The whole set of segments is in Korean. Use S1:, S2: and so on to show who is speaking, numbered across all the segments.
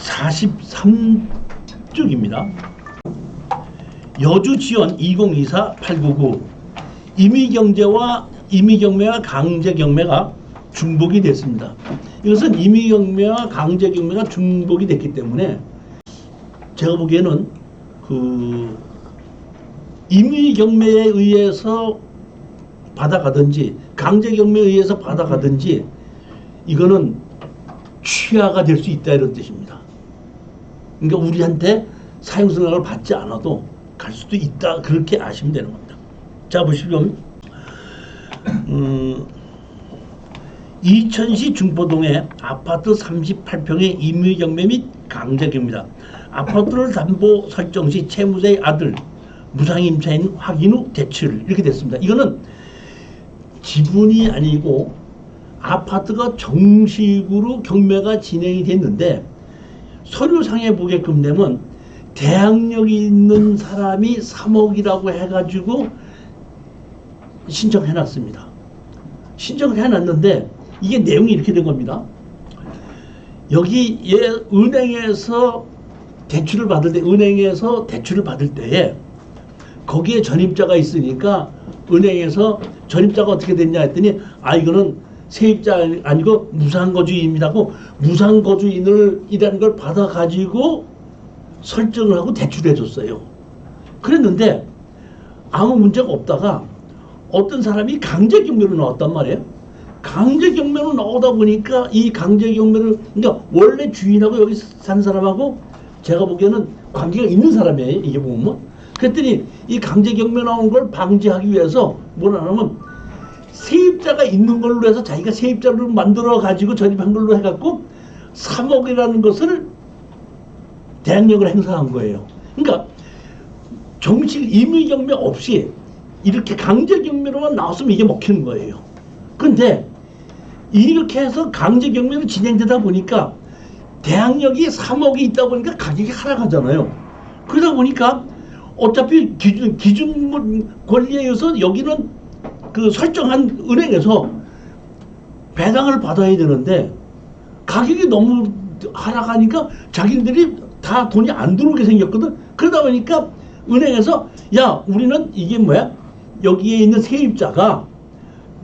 S1: 43쪽입니다. 여주 지원 2024-899 임의경매와 강제경매가 중복이 됐습니다. 이것은 임의경매와 강제경매가 중복이 됐기 때문에 제가 보기에는 임의경매에 의해서 받아가든지 강제경매에 의해서 받아가든지 이거는 취하가 될 수 있다 이런 뜻입니다. 그러니까 우리한테 사형선고를 받지 않아도 갈 수도 있다 그렇게 아시면 되는 겁니다. 자 보시면 이천시 중포동의 아파트 38평의 임의경매 및 강제경매입니다. 아파트를 담보 설정 시 채무자의 아들 무상임차인 확인 후 대출 이렇게 됐습니다. 이거는 지분이 아니고 아파트가 정식으로 경매가 진행이 됐는데 서류상에 보게끔 되면 대항력이 있는 사람이 3억이라고 해가지고 신청해놨습니다. 신청을 해놨는데 이게 내용이 이렇게 된 겁니다. 여기 은행에서 대출을 받을 때에 거기에 전입자가 있으니까 은행에서 전입자가 어떻게 됐냐 했더니 이거는 세입자 아니고 무상거주인이라고 무상거주인이라는 걸 받아가지고 설정을 하고 대출해 줬어요. 그랬는데 아무 문제가 없다가 어떤 사람이 강제경매로 나왔단 말이에요. 강제경매로 나오다 보니까 이 강제경매를 그러니까 원래 주인하고 여기 산 사람하고 제가 보기에는 관계가 있는 사람이에요. 이게 보면 그랬더니 이 강제경매 나온 걸 방지하기 위해서 뭐라 하면 세입자가 있는 걸로 해서 자기가 세입자를 만들어 가지고 전입한 걸로 해갖고 3억이라는 것을 대항력을 행사한 거예요. 그러니까 정식 임의경매 없이 이렇게 강제경매로만 나왔으면 이게 먹히는 거예요. 그런데 이렇게 해서 강제경매로 진행되다 보니까 대항력이 3억이 있다 보니까 가격이 하락하잖아요. 그러다 보니까 어차피 기준 권리에 의해서 여기는 그 설정한 은행에서 배당을 받아야 되는데 가격이 너무 하락하니까 자기들이 다 돈이 안 들어오게 생겼거든. 그러다 보니까 은행에서 야 우리는 이게 뭐야 여기에 있는 세입자가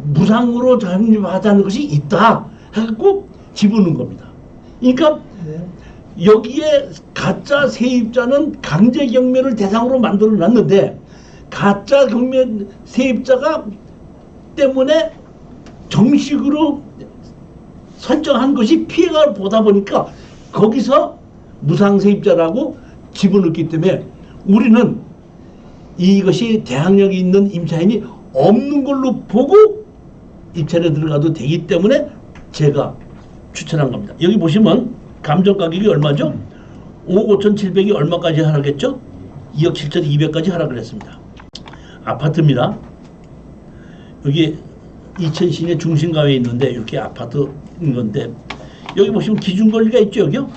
S1: 무상으로 적립하자는 것이 있다 해갖고 집어넣은 겁니다. 그러니까 여기에 가짜 세입자는 강제경매를 대상으로 만들어 놨는데 가짜 경매 세입자가 때문에 정식으로 설정한 것이 피해가 보다 보니까 거기서 무상세입자라고 집어넣기 때문에 우리는 이것이 대항력이 있는 임차인이 없는 걸로 보고 입찰에 들어가도 되기 때문에 제가 추천한 겁니다. 여기 보시면 감정 가격이 얼마죠? 5억 5,700이 얼마까지 하락했죠? 2억 7,200까지 하락을 했습니다. 아파트입니다. 여기 이천 시내 중심가에 있는데 이렇게 아파트인 건데 여기 보시면 기준권리가 있죠. 여기요?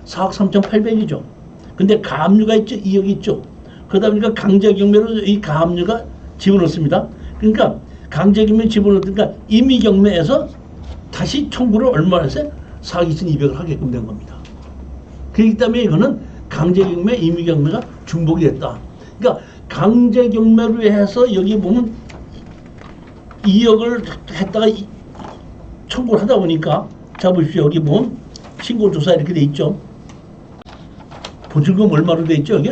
S1: 4억 3,800이죠. 근데 가압류가 있죠. 2억이 있죠. 그러다 보니까 강제경매로 이 가압류가 집어넣습니다. 그러니까 강제경매 집어넣으니까 임의경매에서 다시 청구를 얼마 했어요? 4억 2,200을 하게끔 된 겁니다. 그렇기 때문에 이거는 강제경매, 임의경매가 중복이 됐다. 그러니까 강제경매로 해서 여기 보면 2억을 했다가 청구를 하다 보니까 자 보십시오. 여기 보면 신고조사 이렇게 돼 있죠. 보증금 얼마로 돼 있죠? 여기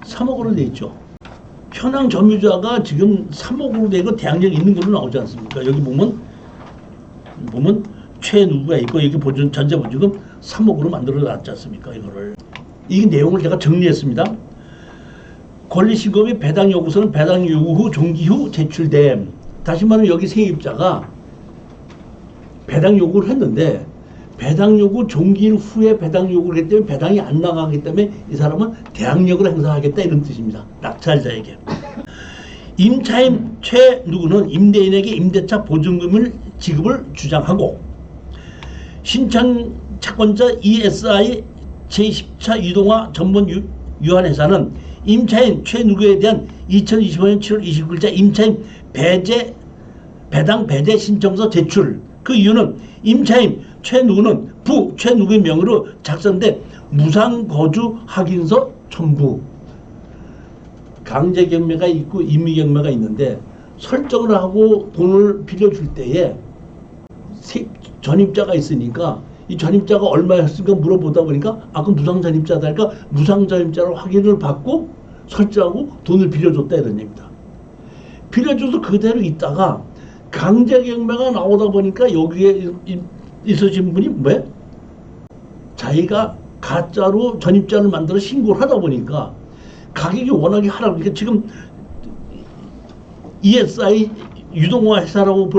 S1: 3억으로 돼 있죠. 현황 점유자가 지금 3억으로 되고 대항력이 있는 걸로 나오지 않습니까? 여기 보면 최누구가 있고 여기 전세 보증금 3억으로 만들어 놨지 않습니까? 이 내용을 제가 정리했습니다. 권리신고및 배당 요구서는 배당 요구 후 종기 후 제출됨. 다시 말하면 여기 세입자가 배당 요구를 했는데 배당 요구 종기일 후에 배당 요구를 했기 때문에 배당이 안 나가기 때문에 이 사람은 대항력을 행사하겠다 이런 뜻입니다. 낙찰자에게. 임차인 최누구는 임대인에게 임대차 보증금을 지급을 주장하고 신청 채권자 ESI 제10차 유동화 전문 유한회사는 임차인 최누구에 대한 2025년 7월 29일자 임차인 배당 배제 신청서 제출. 그 이유는 임차인 최누구는 부 최누구의 명의로 작성된 무상거주 확인서 첨부. 강제경매가 있고 임의경매가 있는데 설정을 하고 돈을 빌려줄 때에 전입자가 있으니까 이 전입자가 얼마였으니까 물어보다 보니까 그럼 무상전입자다 하니까 무상전입자로 확인을 받고 설정하고 돈을 빌려줬다 이런 얘기입니다. 빌려줘서 그대로 있다가 강제경매가 나오다 보니까 여기에 있으신 분이 왜? 자기가 가짜로 전입자를 만들어 신고를 하다 보니까 가격이 워낙에 하락을, 그러니까 지금 ESI 유동화 회사라고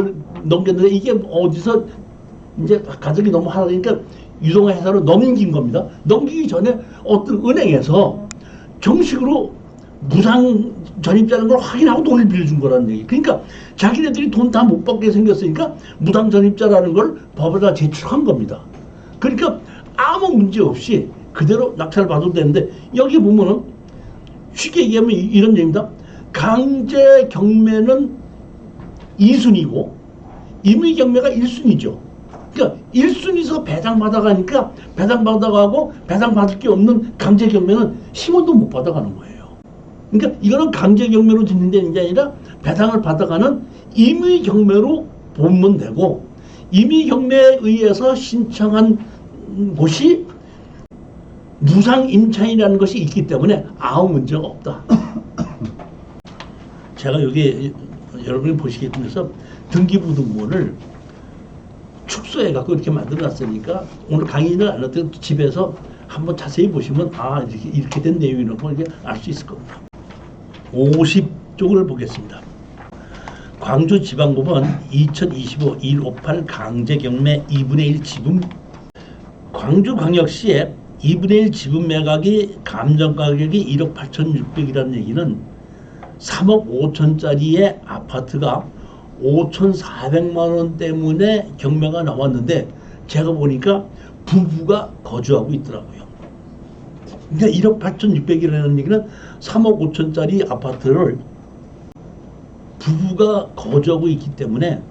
S1: 넘겼는데 이게 어디서 이제 가격이 너무 하락하니까 유동화 회사로 넘긴 겁니다. 넘기기 전에 어떤 은행에서 정식으로 무상 전입자라는 걸 확인하고 돈을 빌려준 거라는 얘기. 그러니까 자기네들이 돈 다 못 받게 생겼으니까 무상 전입자라는 걸 법에다 제출한 겁니다. 그러니까 아무 문제 없이 그대로 낙찰을 받아도 되는데 여기 보면은 쉽게 얘기하면 이런 얘기입니다. 강제 경매는 2순위고 임의경매가 1순위죠. 그러니까 1순위에서 배당받아가니까 배당받아가고 배당받을 게 없는 강제경매는 10원도 못 받아가는 거예요. 그러니까 이거는 강제경매로 진행되는 게 아니라 배당을 받아가는 임의경매로 보면 되고, 임의경매에 의해서 신청한 곳이 무상임차인이라는 것이 있기 때문에 아무 문제가 없다. 제가 여기 여러분이 보시게끔 해서 등기부등본을 축소해갖고 이렇게 만들어놨으니까 오늘 강의는 안 하더라도 집에서 한번 자세히 보시면 이렇게 된 내용이라고 알 수 있을 겁니다. 50쪽을 보겠습니다. 광주지방법원 2025-158 강제경매 2분의 1 지분. 광주광역시의 2분의 1 지분 매각이 감정가격이 1억 8,600이라는 얘기는 3억 5천짜리의 아파트가 5,400만 원 때문에 경매가 나왔는데 제가 보니까 부부가 거주하고 있더라고요. 그러니까 1억 8,600이라는 얘기는 3억 5천짜리 아파트를 부부가 거주하고 있기 때문에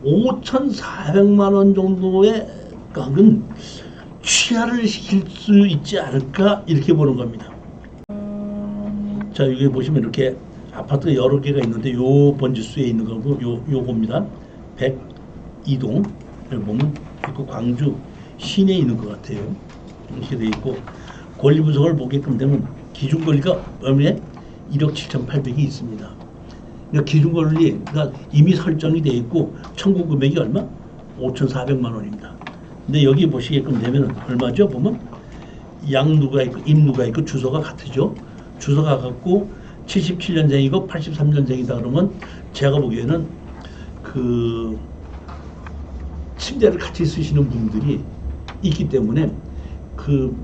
S1: 5,400만 원 정도의 값은 취하를 시킬 수 있지 않을까 이렇게 보는 겁니다. 자, 여기 보시면 이렇게 아파트가 여러 개가 있는데 요 번지수에 있는 거고 요겁니다. 102동 보면 있고 광주 시내에 있는 것 같아요. 이렇게 돼 있고 권리 분석을 보게끔 되면 기준 권리가 얼마에 1억 7,800이 있습니다. 그러니까 기준 권리가 이미 설정이 돼 있고 청구 금액이 얼마? 5,400만 원입니다. 근데 여기 보시게끔 되면 얼마죠? 보면 양누가 있고 임누가 있고 주소가 같으죠. 주소가 같고 77년생이고 83년생이다 그러면 제가 보기에는 그 침대를 같이 쓰시는 분들이 있기 때문에 그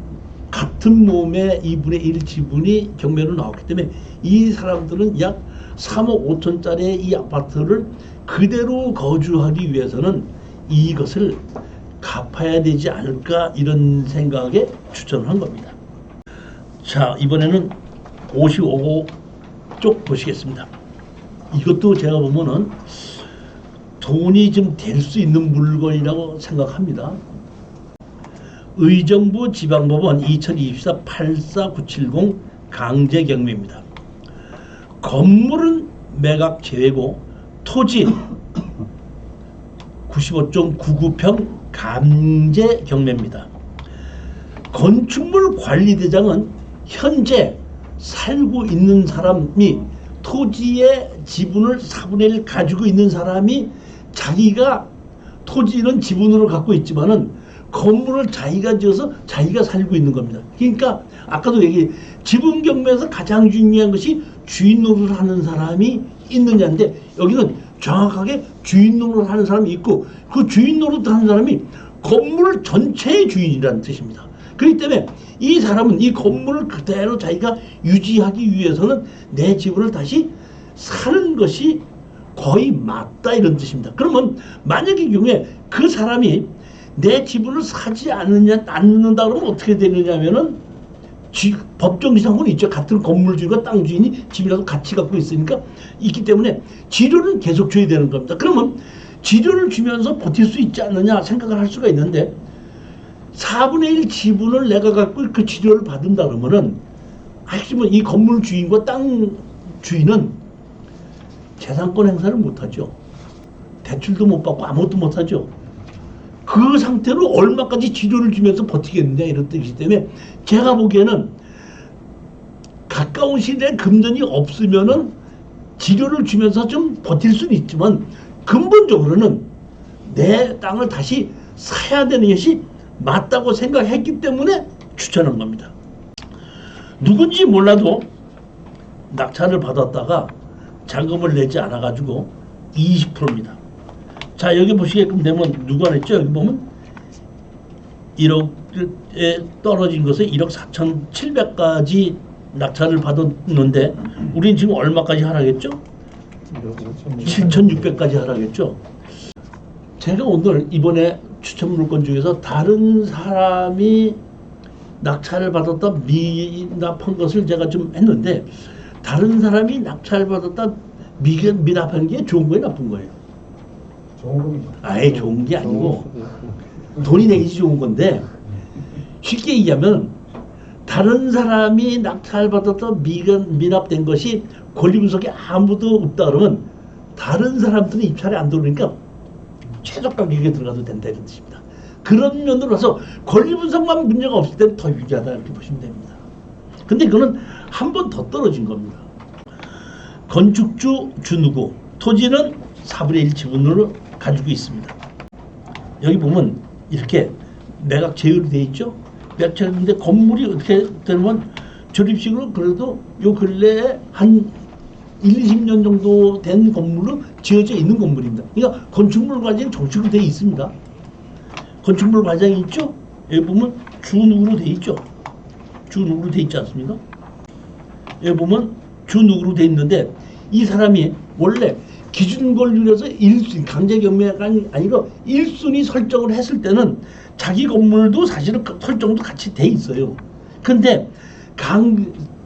S1: 같은 몸의 2분의 1 지분이 경매로 나왔기 때문에 이 사람들은 약 3억 5천짜리 이 아파트를 그대로 거주하기 위해서는 이것을 갚아야 되지 않을까 이런 생각에 추천을 한 겁니다. 자, 이번에는 55쪽 보시겠습니다. 이것도 제가 보면은 돈이 좀 될 수 있는 물건이라고 생각합니다. 의정부 지방법원 2024-84970 강제경매입니다. 건물은 매각 제외고 토지 95.99평 강제경매입니다. 건축물 관리대장은 현재 살고 있는 사람이 토지의 지분을 4분의 1 가지고 있는 사람이 자기가 토지는 지분으로 갖고 있지만은 건물을 자기가 지어서 자기가 살고 있는 겁니다. 그러니까 아까도 지분 경매에서 가장 중요한 것이 주인 노릇을 하는 사람이 있느냐인데 여기는 정확하게 주인 노릇을 하는 사람이 있고 그 주인 노릇을 하는 사람이 건물 전체의 주인이라는 뜻입니다. 그렇기 때문에 이 사람은 이 건물을 그대로 자기가 유지하기 위해서는 내 지분을 다시 사는 것이 거의 맞다 이런 뜻입니다. 그러면 만약의 경우에 그 사람이 내 지분을 사지 않는다 그러면 어떻게 되느냐면은 법정지상권이 있죠. 같은 건물 주인과 땅 주인이 집이라도 같이 갖고 있으니까 있기 때문에 지료는 계속 줘야 되는 겁니다. 그러면 지료를 주면서 버틸 수 있지 않느냐 생각을 할 수가 있는데 4분의 1 지분을 내가 갖고 그 지료를 받은다 그러면은 핵심은 이 건물 주인과 땅 주인은 재산권 행사를 못하죠. 대출도 못 받고 아무것도 못하죠. 그 상태로 얼마까지 지료를 주면서 버티겠느냐 이런 뜻이기 때문에 제가 보기에는 가까운 시대에 금전이 없으면은 지료를 주면서 좀 버틸 수는 있지만 근본적으로는 내 땅을 다시 사야 되는 것이 맞다고 생각했기 때문에 추천한 겁니다. 누군지 몰라도 낙찰을 받았다가 잔금을 내지 않아 가지고 20%입니다. 자, 여기 보시게끔 되면 누가 냈죠? 여기 보면 1억에 떨어진 것에 1억 4,700까지 낙찰을 받았는데 우리는 지금 얼마까지 하락했죠? 7,600까지 하락했죠. 제가 오늘 이번에 추천 물건 중에서 다른 사람이 낙찰을 받았다 미납한 것을 제가 좀 했는데 다른 사람이 낙찰을 받았다 미납한 게 좋은 거예요, 나쁜 거예요?
S2: 좋은 겁니다.
S1: 아예 좋은 게 아니고 돈이 내기 좋은 건데 쉽게 얘기하면 다른 사람이 낙찰 받았다 미납된 것이 권리 분석에 아무도 없다 그러면 다른 사람들은 입찰이 안 들어오니까 최저 가격에 들어가도 된다 이런 뜻입니다. 그런 면으로 봐서 권리 분석만 문제가 없을 때는 더 유리하다 이렇게 보시면 됩니다. 근데 그거는 한 번 더 떨어진 겁니다. 건축주 주누구 토지는 4분의 1 지분으로 가지고 있습니다. 여기 보면 이렇게 매각 제휴로 되어 있죠. 매각 제휴인데 건물이 어떻게 되면 조립식으로 그래도 요 근래에 한 20년 정도 된 건물로 지어져 있는 건물입니다. 그러니까 건축물 과정이 정식으로 되어 있습니다. 건축물 과정이 있죠. 여기 보면 주누구로 되어 있죠. 주누구로 되어 있지 않습니까? 여기 보면 주누구로 되어 있는데 이 사람이 원래 기준 권리에서 1순위 강제 경매가 아니고 1순위 설정을 했을 때는 자기 건물도 사실은 설정도 같이 돼 있어요. 근데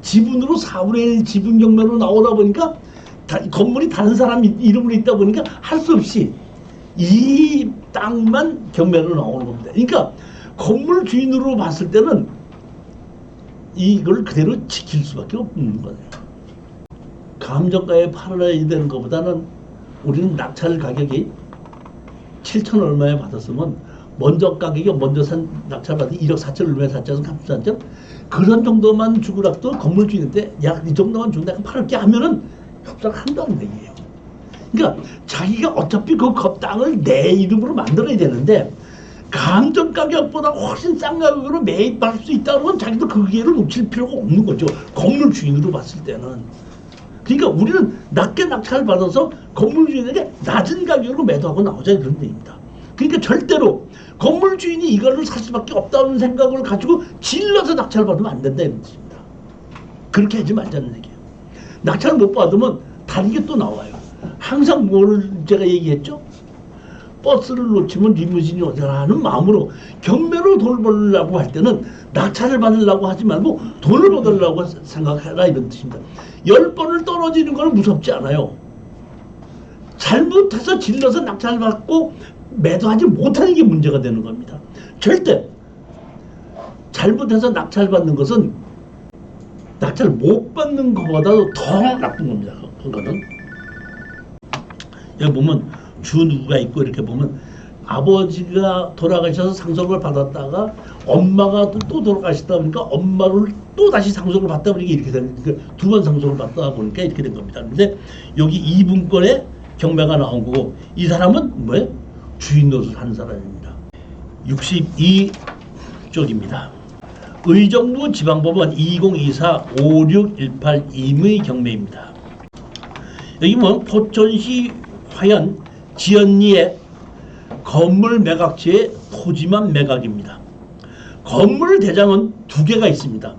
S1: 지분으로 4분의 1 지분 경매로 나오다 보니까 건물이 다른 사람 이름으로 있다 보니까 할 수 없이 이 땅만 경매로 나오는 겁니다. 그러니까 건물 주인으로 봤을 때는 이걸 그대로 지킬 수밖에 없는 거예요. 감정가에 팔아야 되는 것보다는 우리는 낙찰 가격이 7천 얼마에 받았으면 먼저 가격이 먼저 산 낙찰 받은 1억 4천 얼마에 샀잖아요. 샀죠. 그런 정도만 주고라도 건물 주인한테 약 이 정도만 준다 팔을게 하면은 협상을 한다는 얘기예요. 그러니까 자기가 어차피 그 땅을 내 이름으로 만들어야 되는데 감정 가격보다 훨씬 싼 가격으로 매입할 수 있다면 자기도 그 기회를 놓칠 필요가 없는 거죠. 건물 주인으로 봤을 때는. 그러니까 우리는 낮게 낙찰을 받아서 건물 주인에게 낮은 가격으로 매도하고 나오자 이런 얘기입니다. 그러니까 절대로 건물 주인이 이거를 살 수밖에 없다는 생각을 가지고 질러서 낙찰을 받으면 안 된다 이런 뜻입니다. 그렇게 하지 말자는 얘기예요. 낙찰을 못 받으면 다른 게 또 나와요. 항상 뭘 제가 얘기했죠? 버스를 놓치면 리무진이 오자라는 마음으로 경매로 돈을 벌려고 할 때는 낙찰을 받으려고 하지 말고 돈을 받으려고 생각해라 이런 뜻입니다. 10번을 떨어지는 건 무섭지 않아요. 잘못해서 질러서 낙찰을 받고 매도하지 못하는 게 문제가 되는 겁니다. 절대 잘못해서 낙찰 받는 것은 낙찰 못 받는 것보다도 더 나쁜 겁니다. 그거는 여기 보면 주누구가 있고 이렇게 보면 아버지가 돌아가셔서 상속을 받았다가 엄마가 또 돌아가시다 보니까 엄마를 또 다시 상속을 받다 보니까 이렇게 되는 두 번 상속을 받다 보니까 이렇게 된 겁니다. 근데 여기 2분권에 경매가 나온 거고 이 사람은 뭐예요? 주인 노릇을 하는 사람입니다. 62쪽입니다. 의정부 지방법원 2024-5618 임의 경매입니다. 여기 뭐 포천시 화현 지연리의 건물 매각지의 토지만 매각입니다. 건물 대장은 두 개가 있습니다.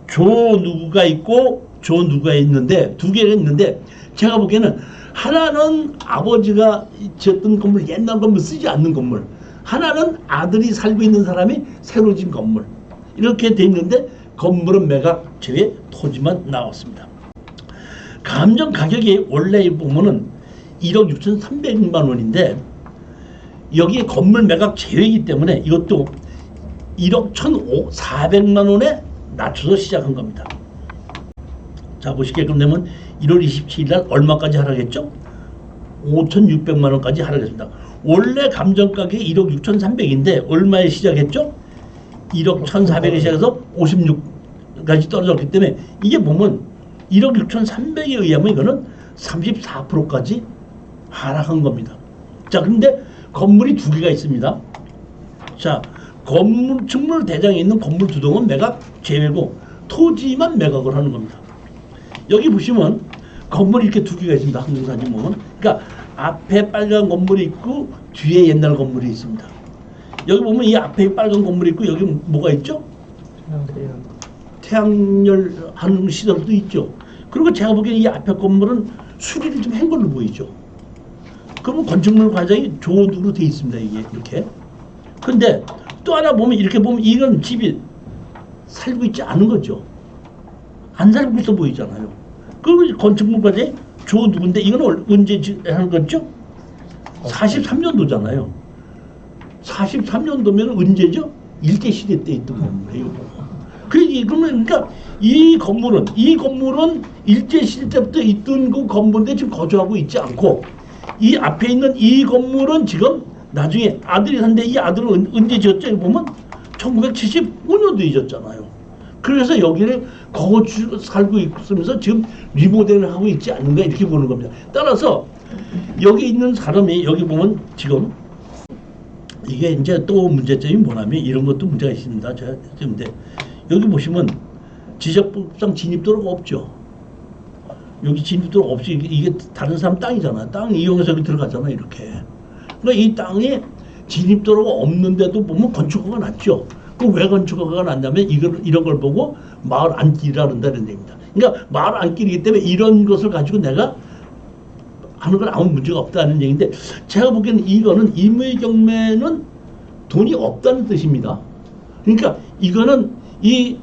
S1: 조누구가 있고 조누구가 있는데 두 개가 있는데 제가 보기에는 하나는 아버지가 지었던 건물, 옛날 건물 쓰지 않는 건물, 하나는 아들이 살고 있는 사람이 새로 지은 건물 이렇게 돼 있는데 건물은 매각 제외 토지만 나왔습니다. 감정 가격이 원래 보면은 1억 6,300만 원인데 여기에 건물 매각 제외이기 때문에 이것도 1억 1,400만 원에 낮춰서 시작한 겁니다. 자, 보시게끔 되면 1월 27일 날 얼마까지 하락했죠? 5,600만 원까지 하락했습니다. 원래 감정가격이 1억 6,300인데 얼마에 시작했죠? 1억 1,400에 시작해서 56까지 떨어졌기 때문에 이게 보면 1억 6,300에 의하면 이거는 34%까지 하락한 겁니다. 자, 근데 건물이 두 개가 있습니다. 자, 건물 직물 대장에 있는 건물 두 동은 매각 제외고 토지만 매각을 하는 겁니다. 여기 보시면 건물이 이렇게 두 개가 있습니다. 항공사진 보면. 그러니까 앞에 빨간 건물이 있고 뒤에 옛날 건물이 있습니다. 여기 보면 이 앞에 빨간 건물이 있고 여기 뭐가 있죠? 태양열 하는 시설도 있죠. 그리고 제가 보기에는 이 앞에 건물은 수리를 좀 한 걸로 보이죠. 그러면 건축물 과정이 조도로 되어 있습니다. 이게 이렇게. 근데 또 하나 보면 이렇게 보면 이건 집이 살고 있지 않은 거죠. 안 살고 있어 보이잖아요. 그 건축물 과정이 조두인데 이건 언제 하는 거죠? 43년도잖아요. 43년도면 언제죠? 일제시대 때 있던 건물이에요. 그러니까 이 건물은 일제시대 때부터 있던 그 건물인데 지금 거주하고 있지 않고 이 앞에 있는 이 건물은 지금 나중에 아들이 산데 이 아들은 언제 지었죠? 보면 1975년도에 지었잖아요. 그래서 여기를 살고 있으면서 지금 리모델을 하고 있지 않는가 이렇게 보는 겁니다. 따라서 여기 있는 사람이 여기 보면 지금 이게 이제 또 문제점이 뭐냐면 이런 것도 문제가 있습니다. 제가 근데 여기 보시면 지적법상 진입도로가 없죠. 여기 진입도로가 없이 이게 다른 사람 땅이잖아. 땅 이용해서 여기 들어가잖아 이렇게. 그러니까 이 땅에 진입도로가 없는데도 보면 건축허가 났죠. 그 왜 건축허가 났냐면 이런 걸 보고 마을 안길이라 그런다는 얘기입니다. 그러니까 마을 안길이기 때문에 이런 것을 가지고 내가 하는 건 아무 문제가 없다는 얘기인데 제가 보기에는 이거는 임의 경매는 돈이 없다는 뜻입니다. 그러니까 이거는 이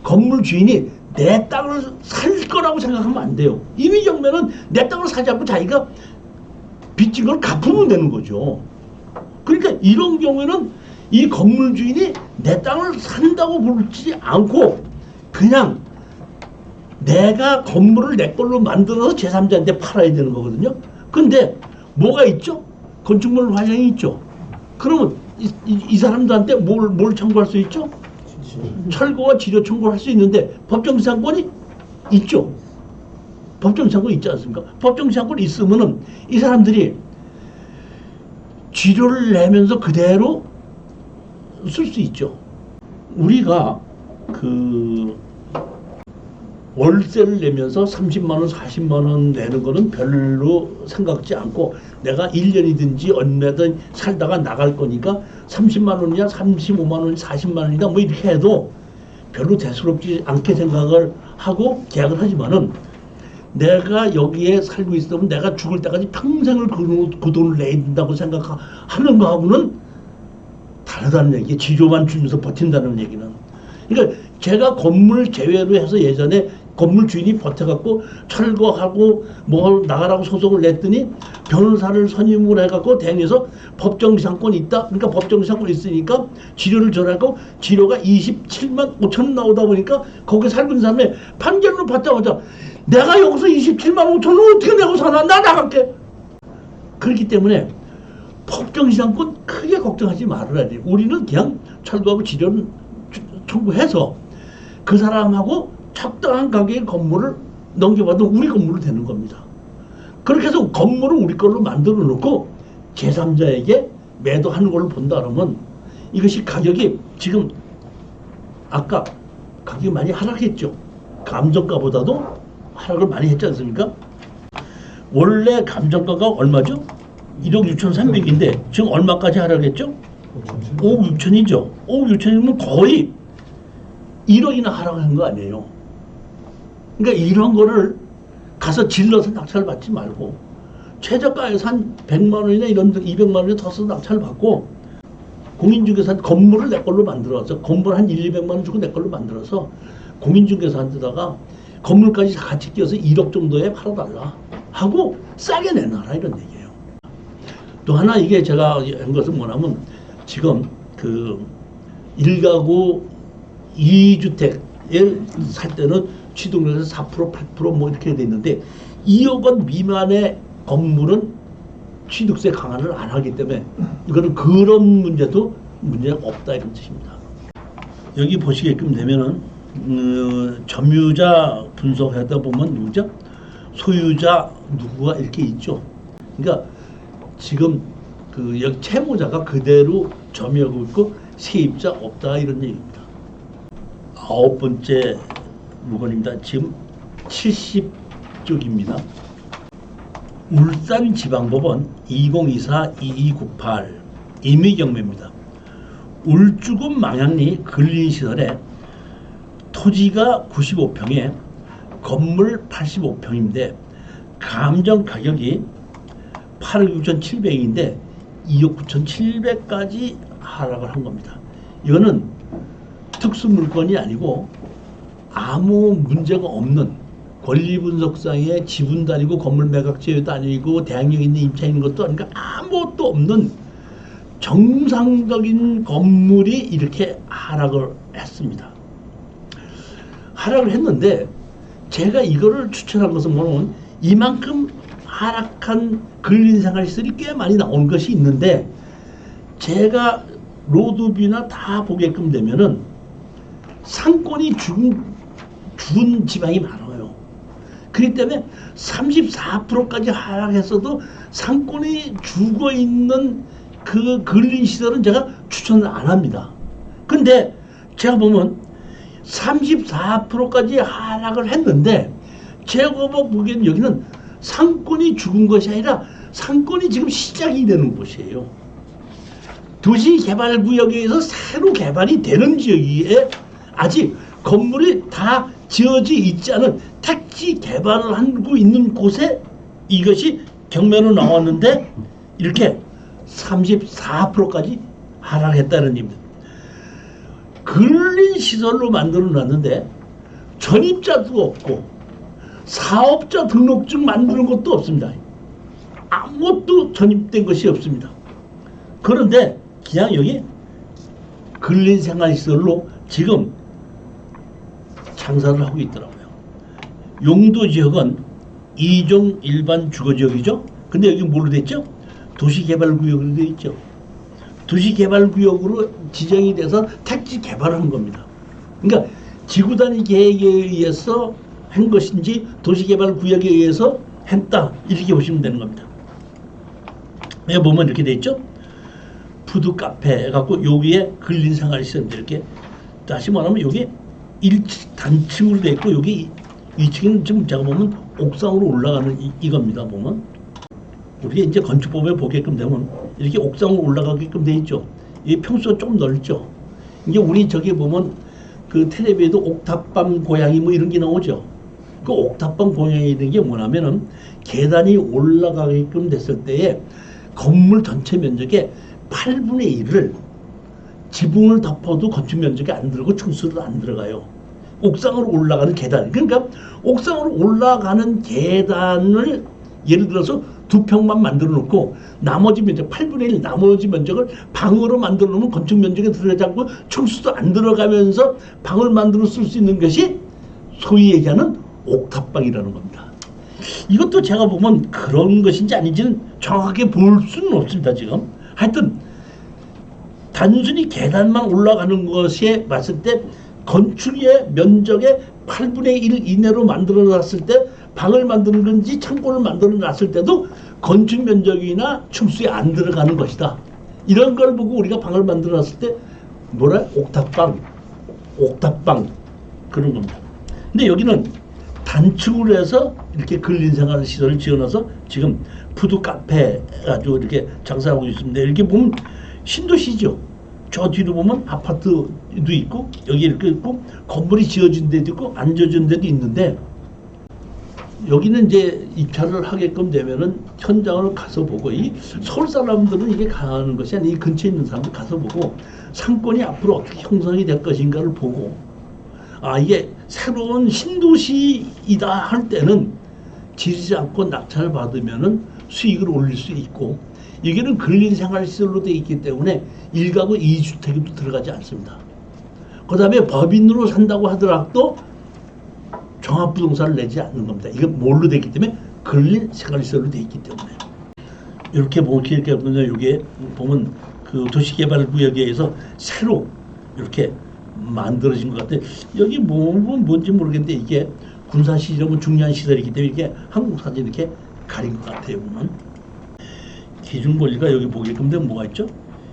S1: 건물 주인이 내 땅을 살 거라고 생각하면 안 돼요. 임의 경매는 내 땅을 사지 않고 자기가 빚진 걸 갚으면 되는 거죠. 그러니까 이런 경우에는 이 건물 주인이 내 땅을 산다고 부르지 않고 그냥 내가 건물을 내 걸로 만들어서 제3자한테 팔아야 되는 거거든요. 근데 뭐가 있죠? 건축물 과정이 있죠. 그러면 이 사람들한테 뭘 청구할 수 있죠? 철거와 지료 청구를 할 수 있는데 법정지상권이 있죠. 법정지상권이 있지 않습니까? 법정지상권이 있으면은 이 사람들이 지료를 내면서 그대로 쓸 수 있죠. 우리가 그 월세를 내면서 30만 원, 40만 원 내는 거는 별로 생각지 않고 내가 1년이든지 얼마든 살다가 나갈 거니까 30만 원이냐 35만 원이냐 40만 원이냐 뭐 이렇게 해도 별로 대수롭지 않게 생각을 하고 계약을 하지만은 내가 여기에 살고 있으면 내가 죽을 때까지 평생을 그 돈을 내야 된다고 생각하는 거하고는 다르다는 얘기. 지조만 주면서 버틴다는 얘기는. 그러니까 제가 건물 제외로 해서 예전에 건물 주인이 버텨갖고 철거하고 뭐 나가라고 소송을 냈더니 변호사를 선임을 해갖고 대행해서 법정지상권이 있다. 그러니까 법정지상권이 있으니까 지료를 전하고 지료가 27만 5천 원 나오다 보니까 거기 살고 있는 사람이 판결을 받자마자 내가 여기서 27만 5천 원 어떻게 내고 사나? 나 나갈게. 그렇기 때문에 법정지상권 크게 걱정하지 말아야 돼요. 우리는 그냥 철거하고 지료를 청구해서 그 사람하고 적당한 가격의 건물을 넘겨받으면 우리 건물로 되는 겁니다. 그렇게 해서 건물을 우리 걸로 만들어 놓고 제3자에게 매도하는 걸로 본다 그러면 이것이 가격이 지금 아까 가격이 많이 하락했죠. 감정가보다도 하락을 많이 했지 않습니까? 원래 감정가가 얼마죠? 1억 6,300인데 지금 얼마까지 하락했죠? 5억 6천이죠. 5억 6천이면 거의 1억이나 하락한 거 아니에요. 그러니까 이런 거를 가서 질러서 낙찰 받지 말고 최저가에서 한 100만 원이나 이런 데 200만 원이 더 써서 낙찰 받고 공인중개사한테 건물을 내 걸로 만들어서 건물 한 1, 200만 원 주고 내 걸로 만들어서 공인중개사한테다가 건물까지 같이 끼워서 1억 정도에 팔아달라 하고 싸게 내놔라 이런 얘기예요. 또 하나 이게 제가 한 것은 뭐냐면 지금 그 1가구 2주택을 살 때는 취득률에서 4%, 8%뭐 이렇게 돼 있는데 2억 원 미만의 건물은 취득세 강화를 안 하기 때문에 이거는 그런 문제도 문제가 없다 이런 뜻입니다. 여기 보시게끔 되면은 점유자 분석하다 보면 누구죠? 소유자 누구가 이렇게 있죠. 그러니까 지금 그 여기 채무자가 그대로 점유하고 있고 세입자 없다 이런 얘기입니다. 9번째 물건입니다. 지금 70쪽입니다. 울산지방법원 2024-2298 임의경매입니다. 울주군 망향리 근린시설에 토지가 95평에 건물 85평인데 감정 가격이 8억 6,700인데 2억 9,700까지 하락을 한 겁니다. 이거는 특수 물건이 아니고 아무 문제가 없는 권리분석상의 지분 다니고 건물 매각 제외도 아니고 대항력 있는 임차 있는 것도 아니고 아무것도 없는 정상적인 건물이 이렇게 하락을 했습니다. 하락을 했는데 제가 이거를 추천한 것은 뭐냐면 이만큼 하락한 근린생활시설이 꽤 많이 나온 것이 있는데 제가 로드뷰나 다 보게끔 되면은 상권이 죽은 지방이 많아요. 그렇기 때문에 34%까지 하락했어도 상권이 죽어 있는 그 근린시설은 제가 추천을 안 합니다. 근데 제가 보면 34%까지 하락을 했는데 제가 보기에는 여기는 상권이 죽은 것이 아니라 상권이 지금 시작이 되는 곳이에요. 도시개발구역에 의해서 새로 개발이 되는 지역에 아직 건물이 다 지어져 있지 않은 택지 개발을 하고 있는 곳에 이것이 경매로 나왔는데 이렇게 34%까지 하락했다는 얘기입니다. 근린시설로 만들어 놨는데 전입자도 없고 사업자 등록증 만드는 것도 없습니다. 아무것도 전입된 것이 없습니다. 그런데 그냥 여기 근린생활시설로 지금 장사를 하고 있더라고요. 용도지역은 2종 일반 주거지역이죠. 근데 여기 뭘로 됐죠? 도시개발구역으로 되어 있죠. 도시개발구역으로 지정이 돼서 택지 개발을 한 겁니다. 그러니까 지구단위 계획에 의해서 한 것인지 도시개발구역에 의해서 했다 이렇게 보시면 되는 겁니다. 여기 보면 이렇게 돼 있죠. 푸드 카페 해갖고 여기에 근린생활시설 이렇게 다시 말하면 여기 1층 단층으로 돼 있고 여기 2층은 지금 제가 보면 옥상으로 올라가는 이겁니다. 보면 우리가 이제 건축법에 보게끔 되면 이렇게 옥상으로 올라가게끔 돼 있죠. 이 평수가 좀 넓죠. 이게 우리 저기 보면 그 텔레비에도 옥탑방 고양이 뭐 이런 게 나오죠. 그 옥탑방 고양이라는 게 뭐냐면은 계단이 올라가게끔 됐을 때에 건물 전체 면적의 8분의 1을 지붕을 덮어도 건축 면적이 안 들어가고 층수도 안 들어가요. 옥상으로 올라가는 계단. 그러니까 옥상으로 올라가는 계단을 예를 들어서 2평만 만들어 놓고 나머지 면적 8분의 1 나머지 면적을 방으로 만들어 놓으면 건축 면적에 들어가지 않고 층수도 안 들어가면서 방을 만들어 쓸 수 있는 것이 소위 얘기하는 옥탑방이라는 겁니다. 이것도 제가 보면 그런 것인지 아닌지는 정확하게 볼 수는 없습니다. 지금 하여튼 단순히 계단만 올라가는 것에 봤을 때 건축의 면적의 8분의 1 이내로 만들어 놨을 때 방을 만드는 건지 창고를 만들어 놨을 때도 건축 면적이나 층수에 안 들어가는 것이다. 이런 걸 보고 우리가 방을 만들어 놨을 때 뭐라? 옥탑방 그런 겁니다. 근데 여기는 단층으로 해서 이렇게 근린생활 시설을 지어놔서 지금 푸드 카페 가지고 이렇게 장사하고 있습니다. 이렇게 보면 신도시죠. 저 뒤로 보면 아파트도 있고 여기 이렇게 있고 건물이 지어진 데도 있고 안 지어진 데도 있는데 여기는 이제 입찰을 하게끔 되면은 현장을 가서 보고 이 서울 사람들은 이게 가는 것이 아니라 이 근처에 있는 사람들 가서 보고 상권이 앞으로 어떻게 형성이 될 것인가를 보고 아 이게 새로운 신도시이다 할 때는 지르지 않고 낙찰을 받으면은 수익을 올릴 수 있고 여기는 근린생활시설로 되어 있기 때문에 1가구 2주택에도 들어가지 않습니다. 그 다음에 법인으로 산다고 하더라도 종합부동산을 내지 않는 겁니다. 이건 뭘로 되어 있기 때문에 근린생활시설로 되어 있기 때문에. 이렇게 보면 이렇게 보면 여기에 보면 그 도시개발구역에서 새로 이렇게 만들어진 것 같아요. 여기 뭔지 모르겠는데 이게 군사시설은 중요한 시설이기 때문에 이게 한국 사진 이렇게 가린 것 같아요. 보면 기준권리가 여기 보게끔 되면 뭐가 있죠?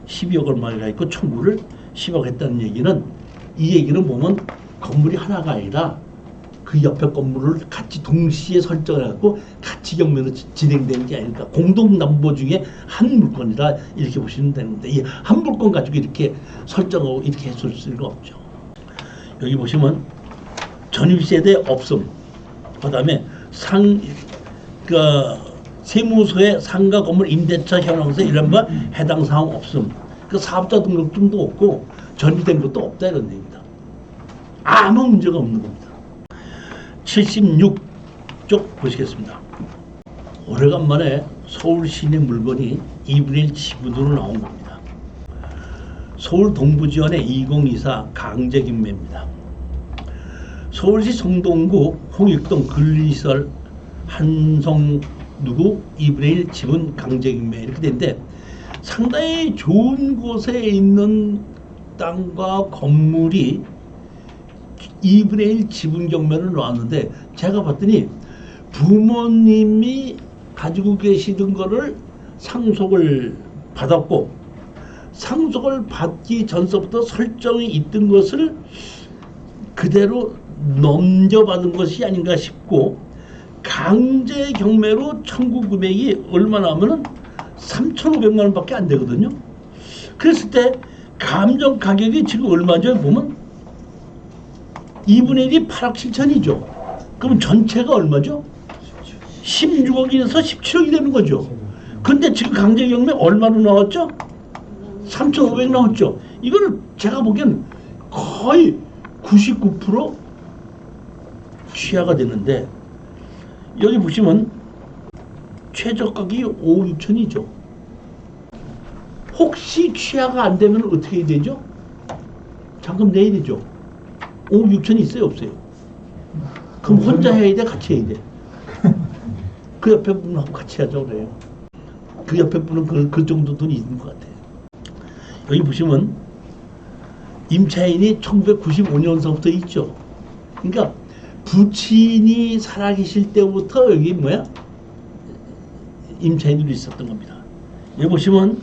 S1: 12억 얼마가 있고 청구를 10억 했다는 얘기는 이 얘기는 보면 건물이 하나가 아니라 그 옆에 건물을 같이 동시에 설정해갖고 같이 경매로 진행되는 게 아닐까. 공동담보 중에 한 물건이라 이렇게 보시면 되는데 이 한 물건 가지고 이렇게 설정하고 이렇게 했을 수가 없죠. 여기 보시면 전입세대 없음. 그 다음에 세무서에 상가 건물 임대차 현황서 이런 거 해당 사항 없음. 그 사업자 등록증도 없고 전입된 것도 없다 이런 얘기입니다. 아무 문제가 없는 겁니다. 76쪽 보시겠습니다. 오래간만에 서울 시내 물건이 2분의 1 지분으로 나온 겁니다. 서울 동부지원의 2024 강제경매입니다. 서울시 성동구 홍익동 근린시설 한성 누구 2분의 1 지분 강제경매 이렇게 되는데 상당히 좋은 곳에 있는 땅과 건물이 2분의 1 지분 경매를 놨는데 제가 봤더니 부모님이 가지고 계시던 거를 상속을 받았고 상속을 받기 전서부터 설정이 있던 것을 그대로 넘겨받은 것이 아닌가 싶고 강제 경매로 청구 금액이 얼마나 하면은 3,500만 원밖에 안 되거든요. 그랬을 때 감정 가격이 지금 얼마죠? 보면 2분의 1이 8억 7천이죠. 그럼 전체가 얼마죠? 16억에서 17억이 되는 거죠. 근데 지금 강제 경매 얼마로 나왔죠? 3,500 나왔죠. 이거는 제가 보기엔 거의 99% 취하가 됐는데 여기 보시면 최저가격이 5억 6천이죠. 혹시 취하가 안 되면 어떻게 해야 되죠? 잔금 내야 되죠. 5억 6천이 있어요 없어요? 그럼 혼자 해야 돼 같이 해야 돼? 그 옆에 분하고 같이 하자고 그래요. 그 옆에 분은 그 정도 돈이 있는 것 같아요. 여기 보시면 임차인이 1995년서부터 있죠. 그러니까 부친이 살아계실 때부터 여기 뭐야? 임차인들이 있었던 겁니다. 여기 보시면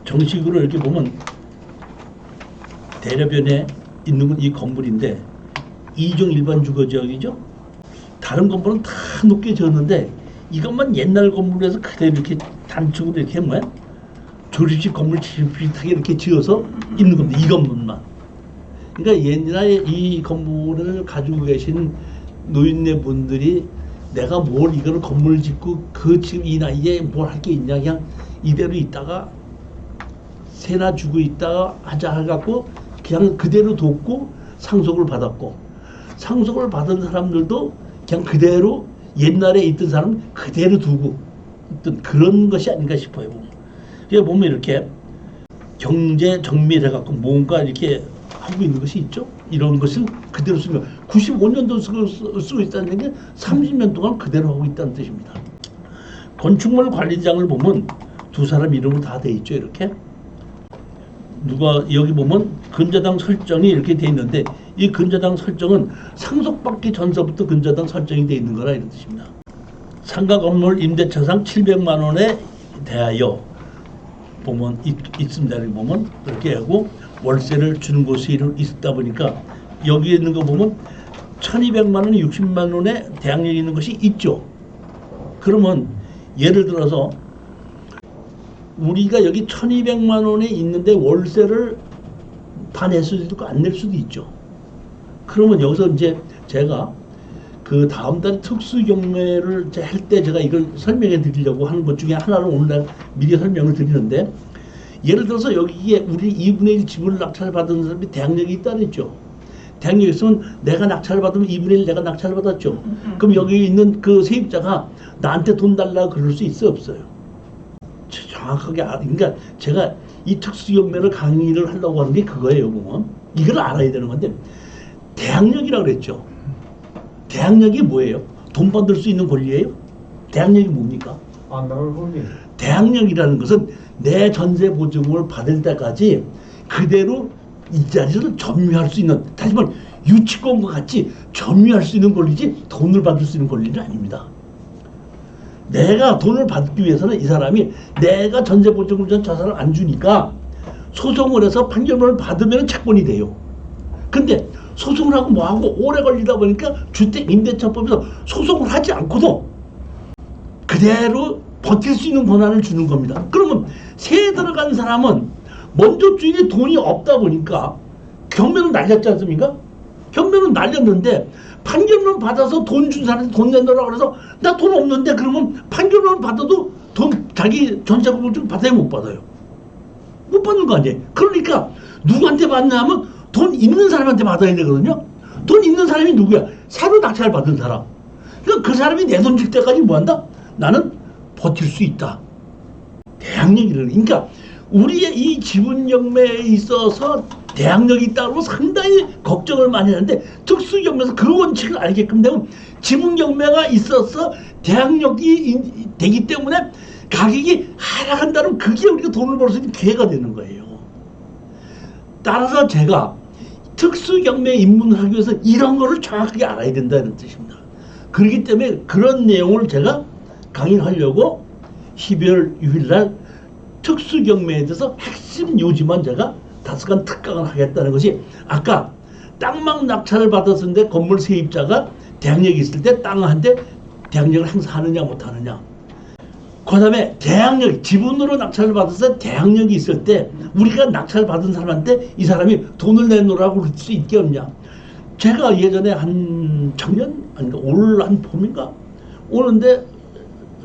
S1: 정식으로 이렇게 보면 대려변에 있는 건 이 건물인데 2종 일반 주거지역이죠. 다른 건물은 다 높게 지었는데 이것만 옛날 건물에서 그대로 이렇게 단축으로 이렇게 뭐야? 조립식 건물 비슷하게 이렇게 지어서 있는 겁니다. 이 건물만. 그러니까 옛날에 이 건물을 가지고 계신 노인네 분들이 내가 뭘 이거를 건물을 짓고 그 지금 이 나이에 뭘 할 게 있냐 그냥 이대로 있다가 세나 주고 있다가 하자 해갖고 그냥 그대로 뒀고 상속을 받았고 상속을 받은 사람들도 그냥 그대로 옛날에 있던 사람 그대로 두고 있던 그런 것이 아닌가 싶어요. 그래 보면 이렇게 경제 정밀해갖고 뭔가 이렇게 하고 있는 것이 있죠. 이런 것을 그대로 쓰면 95년도 쓰고 있다는 게 30년 동안 그대로 하고 있다는 뜻입니다. 건축물 관리장을 보면 두 사람 이름으로 다 돼 있죠. 이렇게 누가 여기 보면 근저당 설정이 이렇게 돼 있는데 이 근저당 설정은 상속받기 전서부터 근저당 설정이 돼 있는 거라 이런 뜻입니다. 상가 건물 임대차상 700만 원에 대하여 보면 있습니다. 이렇게 보면 이렇게 하고 월세를 주는 곳이 있다 보니까 여기에 있는 거 보면 1,200만 원, 60만 원에 대항력이 있는 것이 있죠. 그러면 예를 들어서 우리가 여기 1,200만 원에 있는데 월세를 다 낼 수도 있고 안 낼 수도 있죠. 그러면 여기서 이제 제가 그 다음 달 특수 경매를 할 때 제가 이걸 설명해 드리려고 하는 것 중에 하나를 오늘 미리 설명을 드리는데 예를 들어서 여기에 우리 2분의 1 지분을 낙찰 받은 사람이 대항력이 있다 그랬죠. 대항력이 있으면 내가 낙찰을 받으면 2분의 1 내가 낙찰을 받았죠. 그럼 여기 있는 그 세입자가 나한테 돈 달라고 그럴 수 있어 없어요? 정확하게 그러니까 제가 이 특수경매를 강의를 하려고 하는 게 그거예요. 보면 이걸 알아야 되는 건데 대항력이라고 그랬죠. 대항력이 뭐예요? 돈 받을 수 있는 권리예요? 대항력이 뭡니까?
S2: 안 나올 권리.
S1: 대항력이라는 것은 내 전세 보증을 받을 때까지 그대로 이 자리를 점유할 수 있는, 다시 말해 유치권과 같이 점유할 수 있는 권리지 돈을 받을 수 있는 권리는 아닙니다. 내가 돈을 받기 위해서는 이 사람이 내가 전세 보증을 저 사람 안 주니까 소송을 해서 판결문을 받으면 채권이 돼요. 근데 소송을 하고 뭐하고 오래 걸리다 보니까 주택임대차법에서 소송을 하지 않고도 그대로 버틸 수 있는 권한을 주는 겁니다. 그러면 세에 들어간 사람은 먼저 주인이 돈이 없다 보니까 경매는 날렸지 않습니까? 경매는 날렸는데 판결문 받아서 돈 준 사람한테 돈 내놓으라고 그래서 나 돈 없는데 그러면 판결문 받아도 돈 자기 전세금을 좀 받아요, 못 받아요? 못 받는 거 아니에요. 그러니까 누구한테 받냐면 돈 있는 사람한테 받아야 되거든요. 돈 있는 사람이 누구야? 새로 낙찰 받은 사람. 그러니까 그 사람이 내 돈 줄 때까지 뭐 한다? 나는 버틸 수 있다. 대항력이라는. 그러니까 우리의 이 지분경매에 있어서 대항력이 있다고 상당히 걱정을 많이 하는데 특수경매에서 그 원칙을 알게끔 되면 지분경매가 있어서 대항력이 되기 때문에 가격이 하락한다면 그게 우리가 돈을 벌 수 있는 기회가 되는 거예요. 따라서 제가 특수경매에 입문을 하기 위해서 이런 거를 정확하게 알아야 된다는 뜻입니다. 그렇기 때문에 그런 내용을 제가 강의를 하려고 12월 6일 날 특수경매에 대해서 핵심 요지만 제가 5간 특강을 하겠다는 것이, 아까 땅만 낙찰을 받았는데 건물 세입자가 대항력이 있을 때 땅한테 대항력을 행사하느냐 못하느냐, 그 다음에 대항력, 지분으로 낙찰을 받아서 대항력이 있을 때 우리가 낙찰 받은 사람한테 이 사람이 돈을 내놓으라고 그럴 수 있게 없냐. 제가 예전에 한 작년 아닌가 올 한 봄인가 오는데